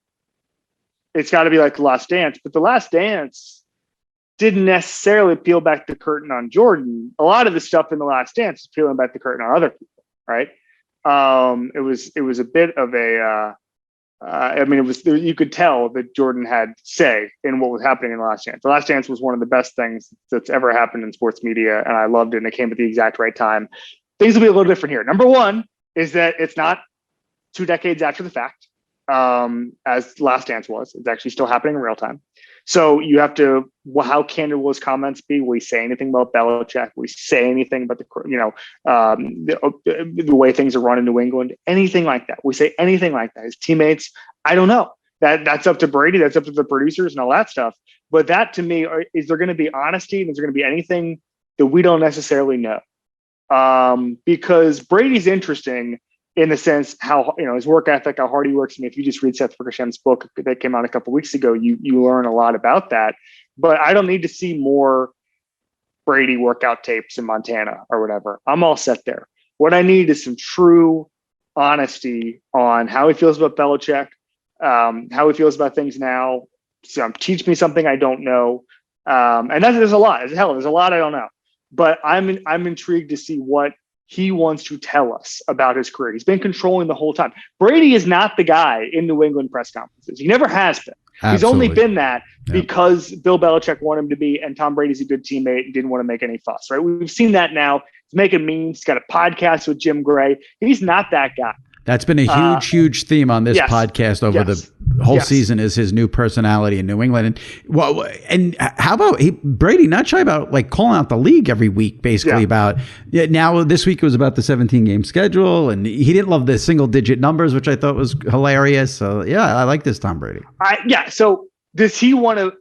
S3: it's got to be like The Last Dance, but The Last Dance didn't necessarily peel back the curtain on Jordan. A lot of the stuff in The Last Dance is peeling back the curtain on other people, right? It was a bit of a, you could tell that Jordan had say in what was happening in The Last Dance. The Last Dance was one of the best things that's ever happened in sports media, and I loved it, and it came at the exact right time. Things will be a little different here. Number one is that it's not 2 decades after the fact, as Last Dance was. It's actually still happening in real time. So you have to, how candid will his comments be? Will he say anything about Belichick? Will he say anything about the way things are run in New England? Anything like that? Will he say anything like that? His teammates? I don't know. That's up to Brady. That's up to the producers and all that stuff. But that to me, is there going to be honesty? And is there going to be anything that we don't necessarily know? Because Brady's interesting in the sense how, his work ethic, how hard he works. I mean, if you just read Seth Rollins' book that came out a couple of weeks ago, you learn a lot about that. But I don't need to see more Brady workout tapes in Montana or whatever. I'm all set there. What I need is some true honesty on how he feels about Belichick, how he feels about things now. Teach me something I don't know. And there's a lot. There's a lot I don't know. But I'm intrigued to see what he wants to tell us about his career. He's been controlling the whole time. Brady is not the guy in New England press conferences. He never has been. Absolutely. He's only been that because Bill Belichick wanted him to be, and Tom Brady's a good teammate and didn't want to make any fuss, right? We've seen that now. He's making memes. He's got a podcast with Jim Gray. He's not that guy. That's been a huge theme on this podcast over the whole season, is his new personality in New England. And how about Brady not shy about like calling out the league every week, basically about now this week it was about the 17-game schedule, and he didn't love the single-digit numbers, which I thought was hilarious. So I like this Tom Brady. So does he want to?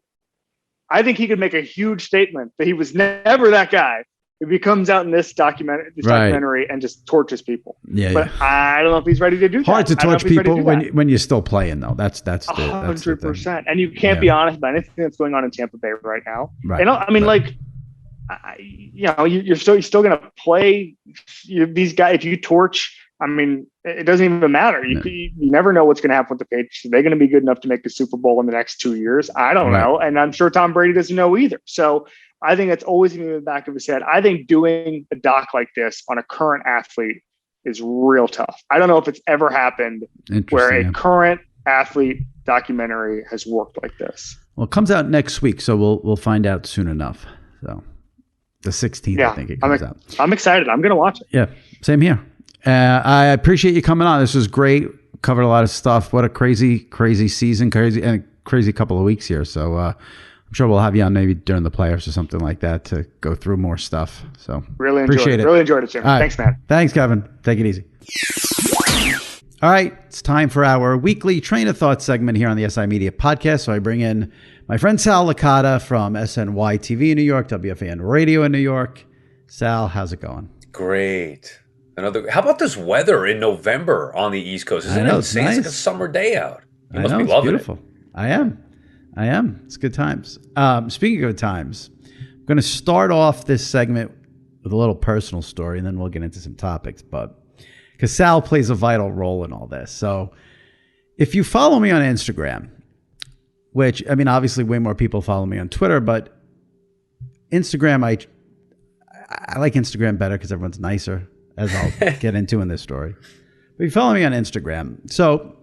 S3: I think he could make a huge statement that he was never that guy, if he comes out in this documentary and just torches people.
S1: Yeah,
S3: but I don't know if he's ready to do that.
S1: Hard to torch people when you're still playing, though. That's
S3: 100%. And you can't be honest about anything that's going on in Tampa Bay right now.
S1: Right.
S3: And I mean, you're still going to play these guys. If you torch, I mean, it doesn't even matter. You never know what's going to happen with the Patriots. Are they going to be good enough to make the Super Bowl in the next 2 years? I don't know. And I'm sure Tom Brady doesn't know either. So I think that's always going to be in the back of his head. I think doing a doc like this on a current athlete is real tough. I don't know if it's ever happened where a current athlete documentary has worked like this.
S1: Well, it comes out next week, so we'll find out soon enough. So the 16th, I think it comes out. I'm
S3: excited. I'm going to watch it.
S1: Yeah, same here. I appreciate you coming on. This was great. Covered a lot of stuff. What a crazy season, crazy couple of weeks here. So I'm sure we'll have you on maybe during the playoffs or something like that to go through more stuff. So
S3: really enjoyed it, Jim.
S1: Right.
S3: Thanks, man.
S1: Thanks, Kevin. Take it easy. All right, it's time for our weekly Train of Thought segment here on the SI Media Podcast. So I bring in my friend Sal Licata from SNY TV in New York, WFAN Radio in New York. Sal, how's it going?
S4: Great. How about this weather in November on the East Coast? Isn't it insane? Nice. It's like a summer day out. You must be loving it.
S1: I am. It's good times. Speaking of good times, I'm going to start off this segment with a little personal story, and then we'll get into some topics. But because Sal plays a vital role in all this. So if you follow me on Instagram, which, I mean, obviously way more people follow me on Twitter, but Instagram, I like Instagram better because everyone's nicer, as I'll get into in this story. But you follow me on Instagram. So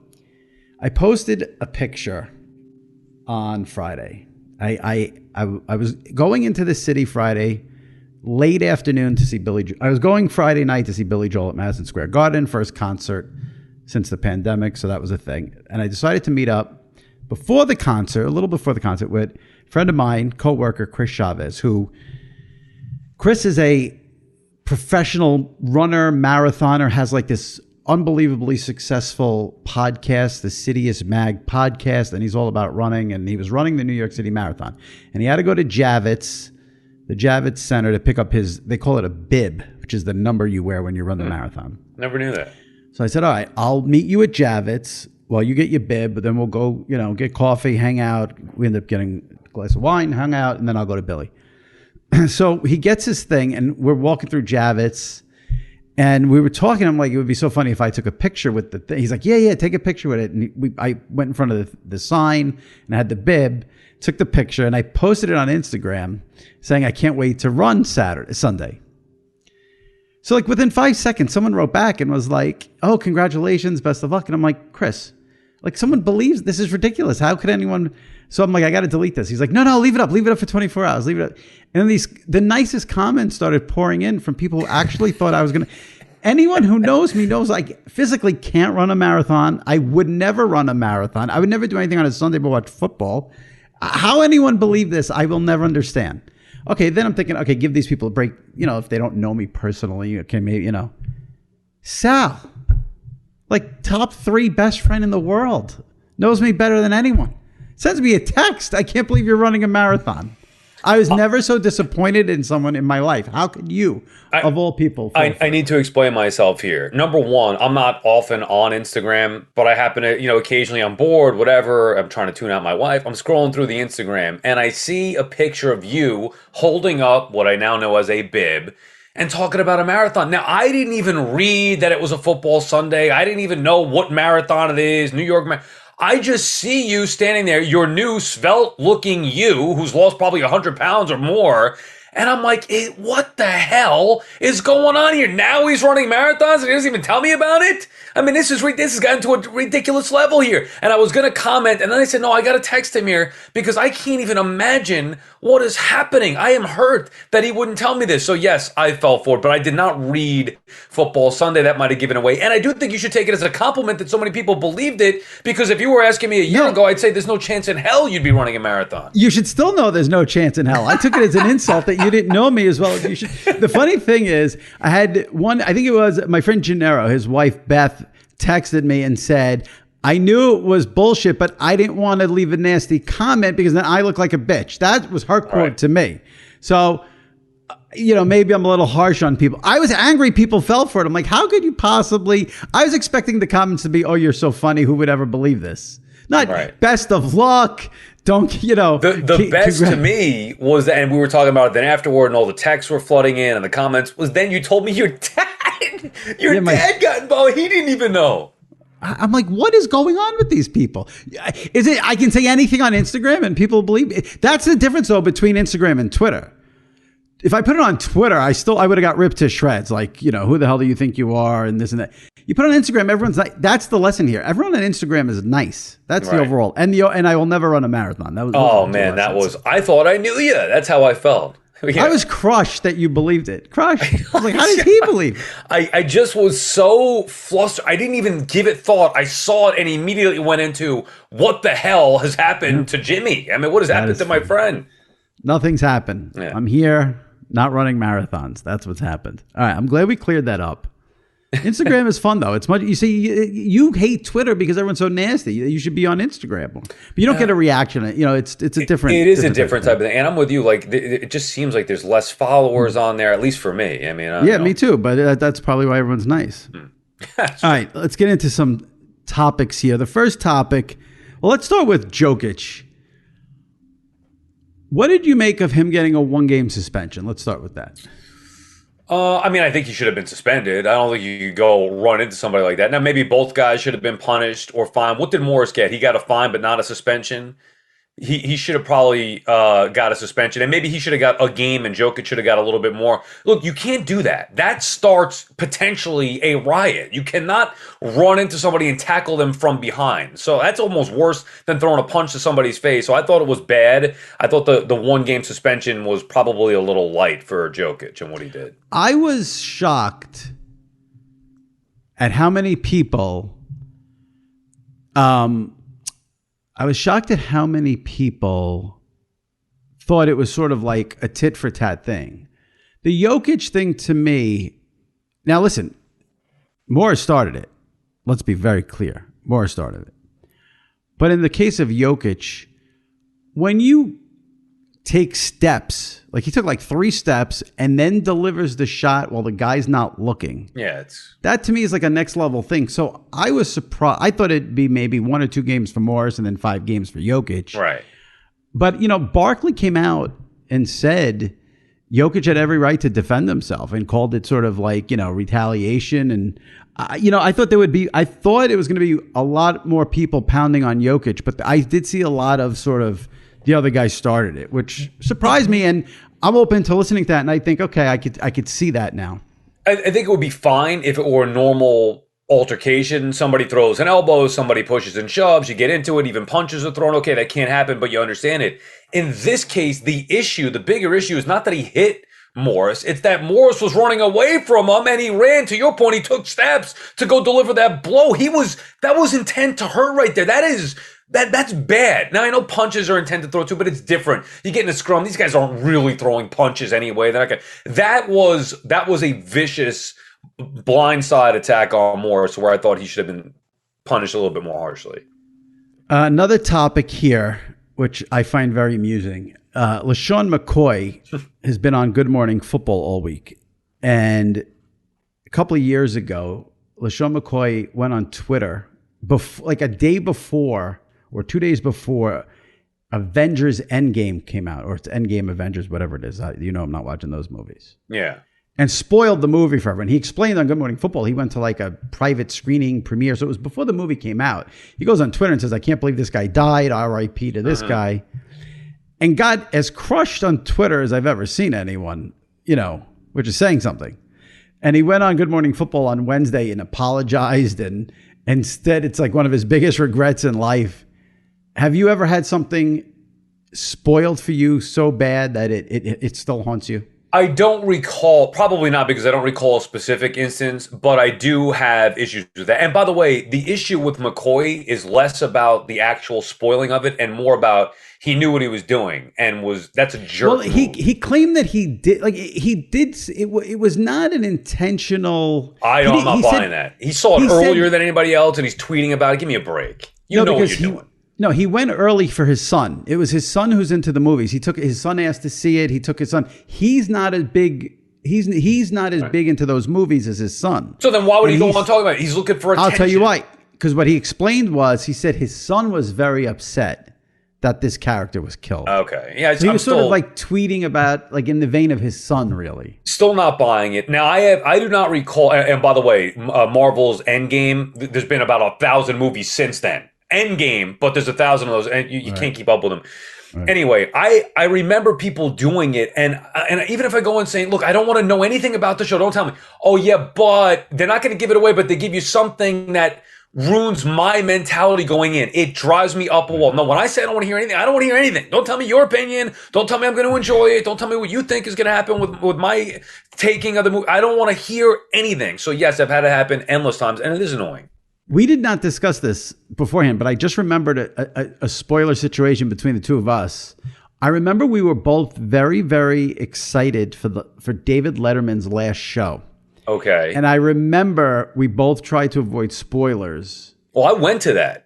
S1: I posted a picture on Friday. I was going into the city Friday late afternoon to see Billy. I was going Friday night to see Billy Joel at Madison Square Garden, first concert since the pandemic, so that was a thing. And I decided to meet up before the concert, a little before the concert, with a friend of mine, co-worker Chris Chavez, who Chris is a professional runner, marathoner, has like this unbelievably successful podcast, the Citius Mag podcast, and he's all about running, and he was running the New York City Marathon. And he had to go to Javits, the Javits Center, to pick up they call it a bib, which is the number you wear when you run the marathon.
S4: Never knew that.
S1: So I said, all right, I'll meet you at Javits while you get your bib, but then we'll go, get coffee, hang out. We end up getting a glass of wine, hung out, and then I'll go to Billy. So he gets his thing, and we're walking through Javits, and we were talking. I'm like, it would be so funny if I took a picture with the thing. He's like, yeah, take a picture with it. And I went in front of the sign, and I had the bib, took the picture, and I posted it on Instagram saying, I can't wait to run Sunday. So like within 5 seconds, someone wrote back and was like, oh, congratulations, best of luck. And I'm like, Chris, like someone believes this is ridiculous. How could anyone? So I'm like, I got to delete this. He's like, no, leave it up for 24 hours. Leave it up. And then the nicest comments started pouring in from people who actually thought I was going to. Anyone who knows me knows I physically can't run a marathon. I would never run a marathon. I would never do anything on a Sunday but watch football. How anyone believed this, I will never understand. Okay, then I'm thinking, okay, give these people a break. If they don't know me personally, okay, maybe, Sal, like top 3 best friend in the world, knows me better than anyone. Sends me a text. I can't believe you're running a marathon. I was never so disappointed in someone in my life. How could you, of all people?
S4: I need to explain myself here. Number one, I'm not often on Instagram, but I happen to, occasionally I'm bored, whatever. I'm trying to tune out my wife. I'm scrolling through the Instagram, and I see a picture of you holding up what I now know as a bib and talking about a marathon. Now, I didn't even read that it was a football Sunday. I didn't even know what marathon it is, New York Marathon. I just see you standing there, your new svelte-looking you, who's lost probably 100 pounds or more, and I'm like, what the hell is going on here? Now he's running marathons and he doesn't even tell me about it? I mean, this has gotten to a ridiculous level here. And I was going to comment, and then I said, no, I got to text him here because I can't even imagine what is happening. I am hurt that he wouldn't tell me this. So yes, I fell for it, but I did not read Football Sunday. That might have given away. And I do think you should take it as a compliment that so many people believed it, because if you were asking me a year ago, I'd say there's no chance in hell you'd be running a marathon.
S1: You should still know there's no chance in hell. I took it as an insult that you didn't know me as well as you should. The funny thing is, I had I think it was my friend Gennaro, his wife Beth, texted me and said, I knew it was bullshit, but I didn't want to leave a nasty comment because then I look like a bitch. That was her quote to me. So maybe I'm a little harsh on people. I was angry people fell for it. I'm like, how could you possibly? I was expecting the comments to be, oh, you're so funny. Who would ever believe this? Not best of luck. Don't,
S4: The best to me was that, and we were talking about it then afterward, and all the texts were flooding in and the comments, was then you told me your dad got involved. He didn't even know.
S1: I'm like, what is going on with these people? Is it, I can say anything on Instagram and people believe it. That's the difference though between Instagram and Twitter. If I put it on Twitter, I would have got ripped to shreds. Like, who the hell do you think you are? And this and that. You put it on Instagram, everyone's like, that's the lesson here. Everyone on Instagram is nice. That's the overall. And I will never run a marathon. That was,
S4: I thought I knew you. That's how I felt. Yeah.
S1: I was crushed that you believed it. Crushed. I was like, how does he believe it?
S4: I just was so flustered. I didn't even give it thought. I saw it and immediately went into what the hell has happened to Jimmy? I mean, what has happened to my friend?
S1: Nothing's happened. Yeah. I'm here. Not running marathons. That's what's happened. All right. I'm glad we cleared that up. Instagram is fun though. It's much. You see, you hate Twitter because everyone's so nasty. You should be on Instagram, but you don't get a reaction. It's a different.
S4: It is a different type of thing, and I'm with you. Like it just seems like there's less followers on there, at least for me. I mean,
S1: me too. But that's probably why everyone's nice. All right, let's get into some topics here. The first topic. Well, let's start with Jokic. What did you make of him getting a 1-game suspension? Let's start with that.
S4: I think he should have been suspended. I don't think you could go run into somebody like that. Now, maybe both guys should have been punished or fined. What did Morris get? He got a fine, but not a suspension. He should have probably got a suspension, and maybe he should have got a game, and Jokic should have got a little bit more. Look, you can't do that. That starts potentially a riot. You cannot run into somebody and tackle them from behind. So that's almost worse than throwing a punch to somebody's face. So I thought it was bad. I thought the 1-game suspension was probably a little light for Jokic and what he did.
S1: I was shocked at how many people thought it was sort of like a tit for tat thing. The Jokic thing to me, now listen, Morris started it. Let's be very clear. Morris started it. But in the case of Jokic, when you take steps, like he took like 3 steps and then delivers the shot while the guy's not looking.
S4: Yeah,
S1: that to me is like a next level thing. So I was surprised. I thought it'd be maybe 1 or 2 games for Morris and then 5 games for Jokic.
S4: Right.
S1: But, Barkley came out and said Jokic had every right to defend himself and called it sort of like, retaliation. And, I thought it was going to be a lot more people pounding on Jokic, but I did see a lot of sort of the other guy started it, which surprised me. And I'm open to listening to that. And I think, okay, I could see that now.
S4: I think it would be fine if it were a normal altercation. Somebody throws an elbow, somebody pushes and shoves, you get into it, even punches are thrown. Okay, that can't happen, but you understand it. In this case, the bigger issue is not that he hit Morris. It's that Morris was running away from him and he ran. To your point, he took steps to go deliver that blow. That was intent to hurt right there. That's bad. Now, I know punches are intended to throw too, but it's different. You get in a scrum. These guys aren't really throwing punches anyway. That was a vicious blindside attack on Morris where I thought he should have been punished a little bit more harshly.
S1: Another topic here, which I find very amusing. Lesean Mccoy has been on Good Morning Football all week. And a couple of years ago, Lesean McCoy went on Twitter, like a day before or 2 days before Avengers Endgame came out, or it's Endgame Avengers, whatever it is. I'm not watching those movies.
S4: Yeah.
S1: And spoiled the movie for everyone. He explained on Good Morning Football, he went to like a private screening premiere. So it was before the movie came out. He goes on Twitter and says, I can't believe this guy died. RIP to this guy. And got as crushed on Twitter as I've ever seen anyone, which is saying something. And he went on Good Morning Football on Wednesday and apologized. And instead, it's like one of his biggest regrets in life. Have you ever had something spoiled for you so bad that it still haunts you?
S4: I don't recall, probably not because I don't recall a specific instance, but I do have issues with that. And by the way, the issue with McCoy is less about the actual spoiling of it and more about he knew what he was doing and that's a jerk.
S1: Well, he claimed that he did, it was not an intentional.
S4: I'm not buying that. He saw it earlier than anybody else and he's tweeting about it. Give me a break. You know what you're doing.
S1: No, he went early for his son. It was his son who's into the movies. His son asked to see it. He took his son. He's not as big. He's not as big into those movies as his son.
S4: So then why would he go on talking about it? He's looking for attention.
S1: I'll tell you why. Because what he explained was, he said his son was very upset that this character was killed.
S4: Okay. Yeah,
S1: so he was sort of like tweeting about, like, in the vein of his son, really.
S4: Still not buying it. Now, I do not recall, and by the way, Marvel's Endgame, there's been about 1,000 movies since then. Endgame, but there's 1,000 of those, and you can't keep up with them. Right. Anyway, I remember people doing it, and even if I go and say, look, I don't want to know anything about the show, don't tell me, oh yeah, but they're not going to give it away, but they give you something that ruins my mentality going in. It drives me up a wall. No, when I say I don't want to hear anything, I don't want to hear anything. Don't tell me your opinion. Don't tell me I'm going to enjoy it. Don't tell me what you think is going to happen with my taking of the movie. I don't want to hear anything. So yes, I've had it happen endless times, and it is annoying.
S1: We did not discuss this beforehand, but I just remembered a spoiler situation between the two of us. I remember we were both very, very excited for David Letterman's last show.
S4: Okay.
S1: And I remember we both tried to avoid spoilers.
S4: Well, I went to that.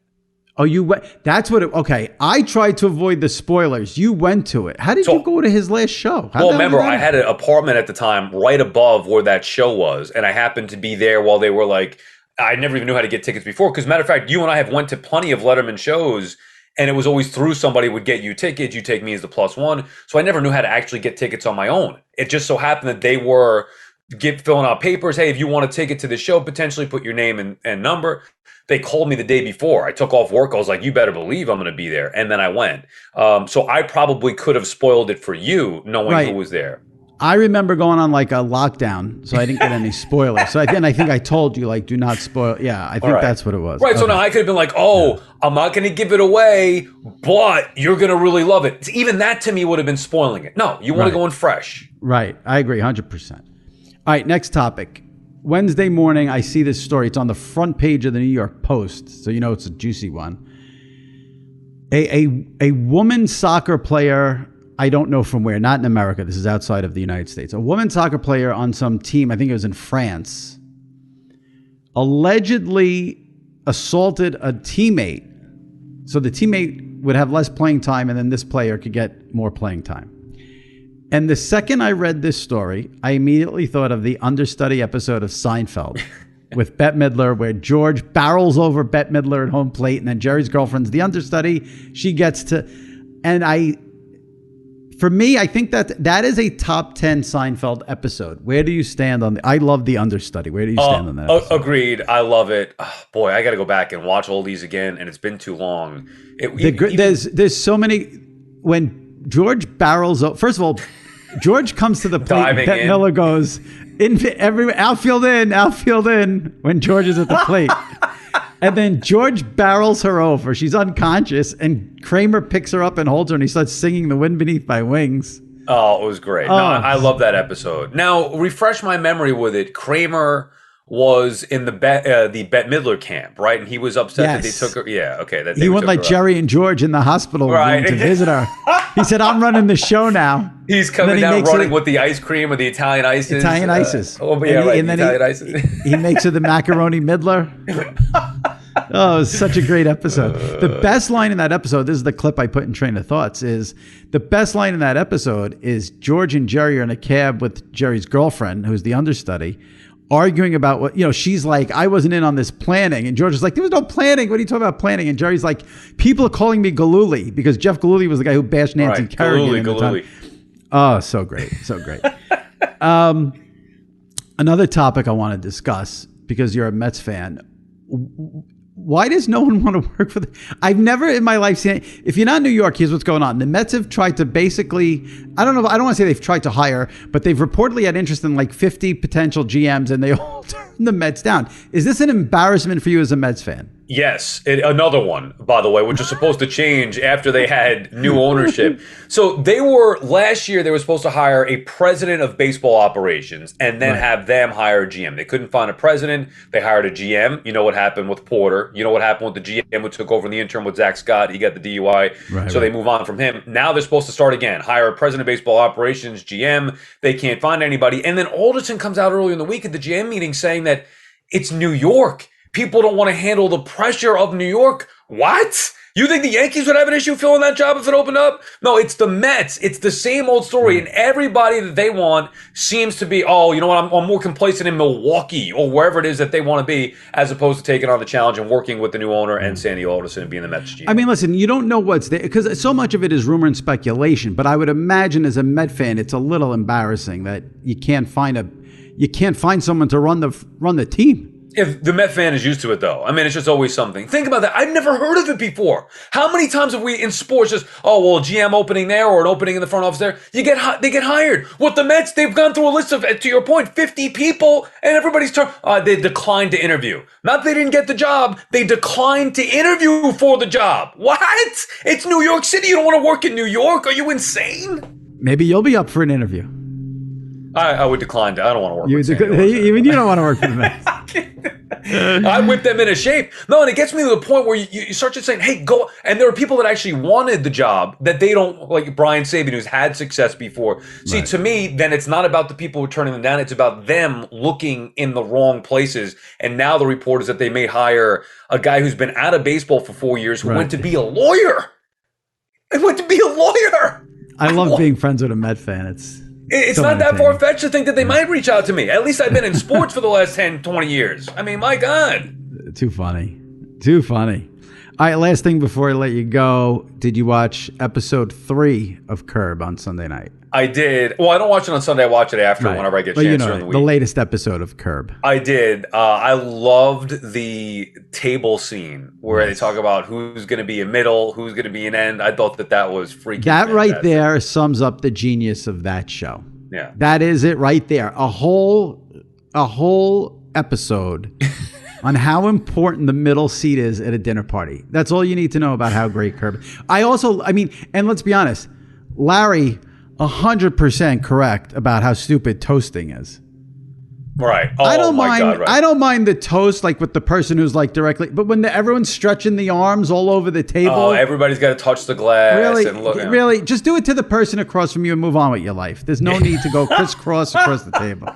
S1: Oh, you went? That's what it, okay. I tried to avoid the spoilers. You went to it. How did you go to his last show?
S4: Well, remember, I had an apartment at the time right above where that show was. And I happened to be there while they were like, I never even knew how to get tickets before. Because matter of fact, you and I have went to plenty of Letterman shows, and it was always through somebody would get you tickets. You take me as the +1. So I never knew how to actually get tickets on my own. It just so happened that they were filling out papers. Hey, if you want a ticket to the show, potentially put your name and number. They called me the day before. I took off work. I was like, you better believe I'm going to be there. And then I went. So I probably could have spoiled it for you knowing who was there.
S1: I remember going on like a lockdown, so I didn't get any spoilers. So I think I told you, like, do not spoil. Yeah, I think that's what it was.
S4: Right, okay. So now I could have been like, I'm not going to give it away, but you're going to really love it. Even that to me would have been spoiling it. No, you want to go in fresh.
S1: Right, I agree 100%. All right, next topic. Wednesday morning, I see this story. It's on the front page of the New York Post, so you know it's a juicy one. A woman soccer player, I don't know from where, not in America. This is outside of the United States. A woman soccer player on some team, I think it was in France, allegedly assaulted a teammate. So the teammate would have less playing time, and then this player could get more playing time. And the second I read this story, I immediately thought of the understudy episode of Seinfeld with Bette Midler, where George barrels over Bette Midler at home plate, and then Jerry's girlfriend's the understudy. She gets to, and for me, I think that is a top 10 Seinfeld episode. Where do you stand on I love the understudy. Where do you stand on that episode?
S4: Agreed. I love it. Oh, boy, I got to go back and watch all these again, and it's been too long.
S1: There's so many, when George barrels up, first of all, George comes to the plate. Bette Midler goes outfield in when George is at the plate. And then George barrels her over. She's unconscious, and Kramer picks her up and holds her, and he starts singing "The Wind Beneath My Wings."
S4: Oh, it was great. No, I love that episode. Now, refresh my memory with it. Kramer was in the Bette Midler camp, right? And he was upset that they took her. Yeah, okay.
S1: He went like Jerry and George in the hospital room to visit her. He said, "I'm running the show now."
S4: He's coming down running with the ice cream or the Italian ices.
S1: Italian ices.
S4: Italian ices.
S1: He makes her the macaroni Midler. Oh, it was such a great episode. The best line in that episode, this is the clip I put in Train of Thoughts, is the best line in that episode is George and Jerry are in a cab with Jerry's girlfriend, who's the understudy, arguing about what, she's like, I wasn't in on this planning. And George is like, there was no planning. What are you talking about planning? And Jerry's like, people are calling me Galooly, because Jeff Galooly was the guy who bashed Nancy Kerrigan. Galooly. Oh, so great. So great. Another topic I want to discuss, because you're a Mets fan. Why does no one want to work for I've never in my life seen it. If you're not in New York, here's what's going on. The Mets have tried to basically, I don't want to say they've tried to hire, but they've reportedly had interest in like 50 potential GMs, and they all turned the Mets down. Is this an embarrassment for you as a Mets fan?
S4: Yes, another one, by the way, which was supposed to change after they had new ownership. So last year, they were supposed to hire a president of baseball operations and then have them hire a GM. They couldn't find a president. They hired a GM. You know what happened with Porter. You know what happened with the GM who took over in the interim with Zach Scott. He got the DUI. They move on from him. Now they're supposed to start again. Hire a president of baseball operations, GM. They can't find anybody. And then Alderson comes out earlier in the week at the GM meeting saying that it's New York. People don't want to handle the pressure of New York. What? You think the Yankees would have an issue filling that job if it opened up? No, it's the Mets. It's the same old story. And everybody that they want seems to be, oh, you know what, I'm more complacent in Milwaukee or wherever it is that they want to be, as opposed to taking on the challenge and working with the new owner and Sandy Alderson and being the Mets GM.
S1: I mean, listen, you don't know what's there because so much of it is rumor and speculation. But I would imagine as a Met fan, it's a little embarrassing that you can't find someone to run the team.
S4: If the Met fan is used to it, though, I mean, it's just always something. Think about that. I've never heard of it before. How many times have we in sports just, oh, well, a GM opening there or an opening in the front office there? They get hired. What the Mets, they've gone through a list of, to your point, 50 people, and everybody's they declined to interview. Not that they didn't get the job, they declined to interview for the job. What? It's New York City. You don't want to work in New York? Are you insane?
S1: Maybe you'll be up for an interview.
S4: I would decline to. I don't want to work with
S1: even you don't want to work for the Mets.
S4: I whip them into shape. No, and it gets me to the point where you start just saying, hey, go. And there are people that actually wanted the job that they don't, like Brian Saban, who's had success before. See, to me, then it's not about the people who are turning them down. It's about them looking in the wrong places. And now the report is that they may hire a guy who's been out of baseball for 4 years who went to be a lawyer.
S1: I love being friends with a Met fan.
S4: It's so not that far-fetched to think that they might reach out to me. At least I've been in sports for the last 10, 20 years. I mean, my God.
S1: Too funny. All right, last thing before I let you go. Did you watch episode 3 of Curb on Sunday night?
S4: I did. Well, I don't watch it on Sunday. I watch it after whenever I get a chance during the week.
S1: The latest episode of Curb.
S4: I did. I loved the table scene where they talk about who's going to be a middle, who's going to be an end. I thought that was freaking fantastic.
S1: Right there sums up the genius of that show.
S4: Yeah.
S1: That is it right there. A whole episode on how important the middle seat is at a dinner party. That's all you need to know about how great Curb. And let's be honest, Larry 100% correct about how stupid toasting is.
S4: Right. Oh,
S1: I don't
S4: mind. God, right.
S1: I don't mind the toast, like with the person who's like directly, but when everyone's stretching the arms all over the table. Oh,
S4: everybody's got to touch the glass.
S1: Really, just do it to the person across from you and move on with your life. There's no need to go crisscross across the table.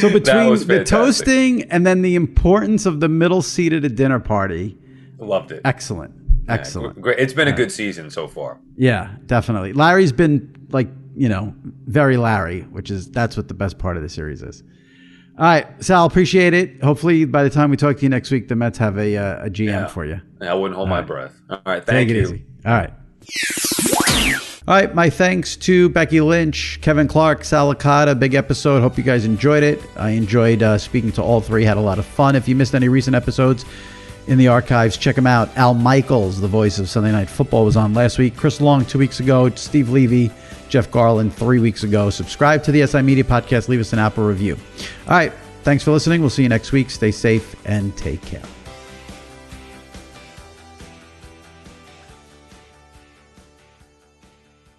S1: So between the toasting and then the importance of the middle seat at a dinner party.
S4: Loved it.
S1: Excellent.
S4: Great. It's been a good season so far.
S1: Yeah, definitely. Larry's been very Larry, that's what the best part of the series is. All right, Sal, appreciate it. Hopefully by the time we talk to you next week, the Mets have a GM for you.
S4: I wouldn't hold my breath. All right, thank you.
S1: Take it easy. All right. All right, my thanks to Becky Lynch, Kevin Clark, Sal Licata. Big episode. Hope you guys enjoyed it. I enjoyed speaking to all three. Had a lot of fun. If you missed any recent episodes in the archives, check them out. Al Michaels, the voice of Sunday Night Football, was on last week. Chris Long 2 weeks ago. Steve Levy, Jeff Garland 3 weeks ago. Subscribe to the SI Media Podcast. Leave us an Apple review. All right. Thanks for listening. We'll see you next week. Stay safe and take care.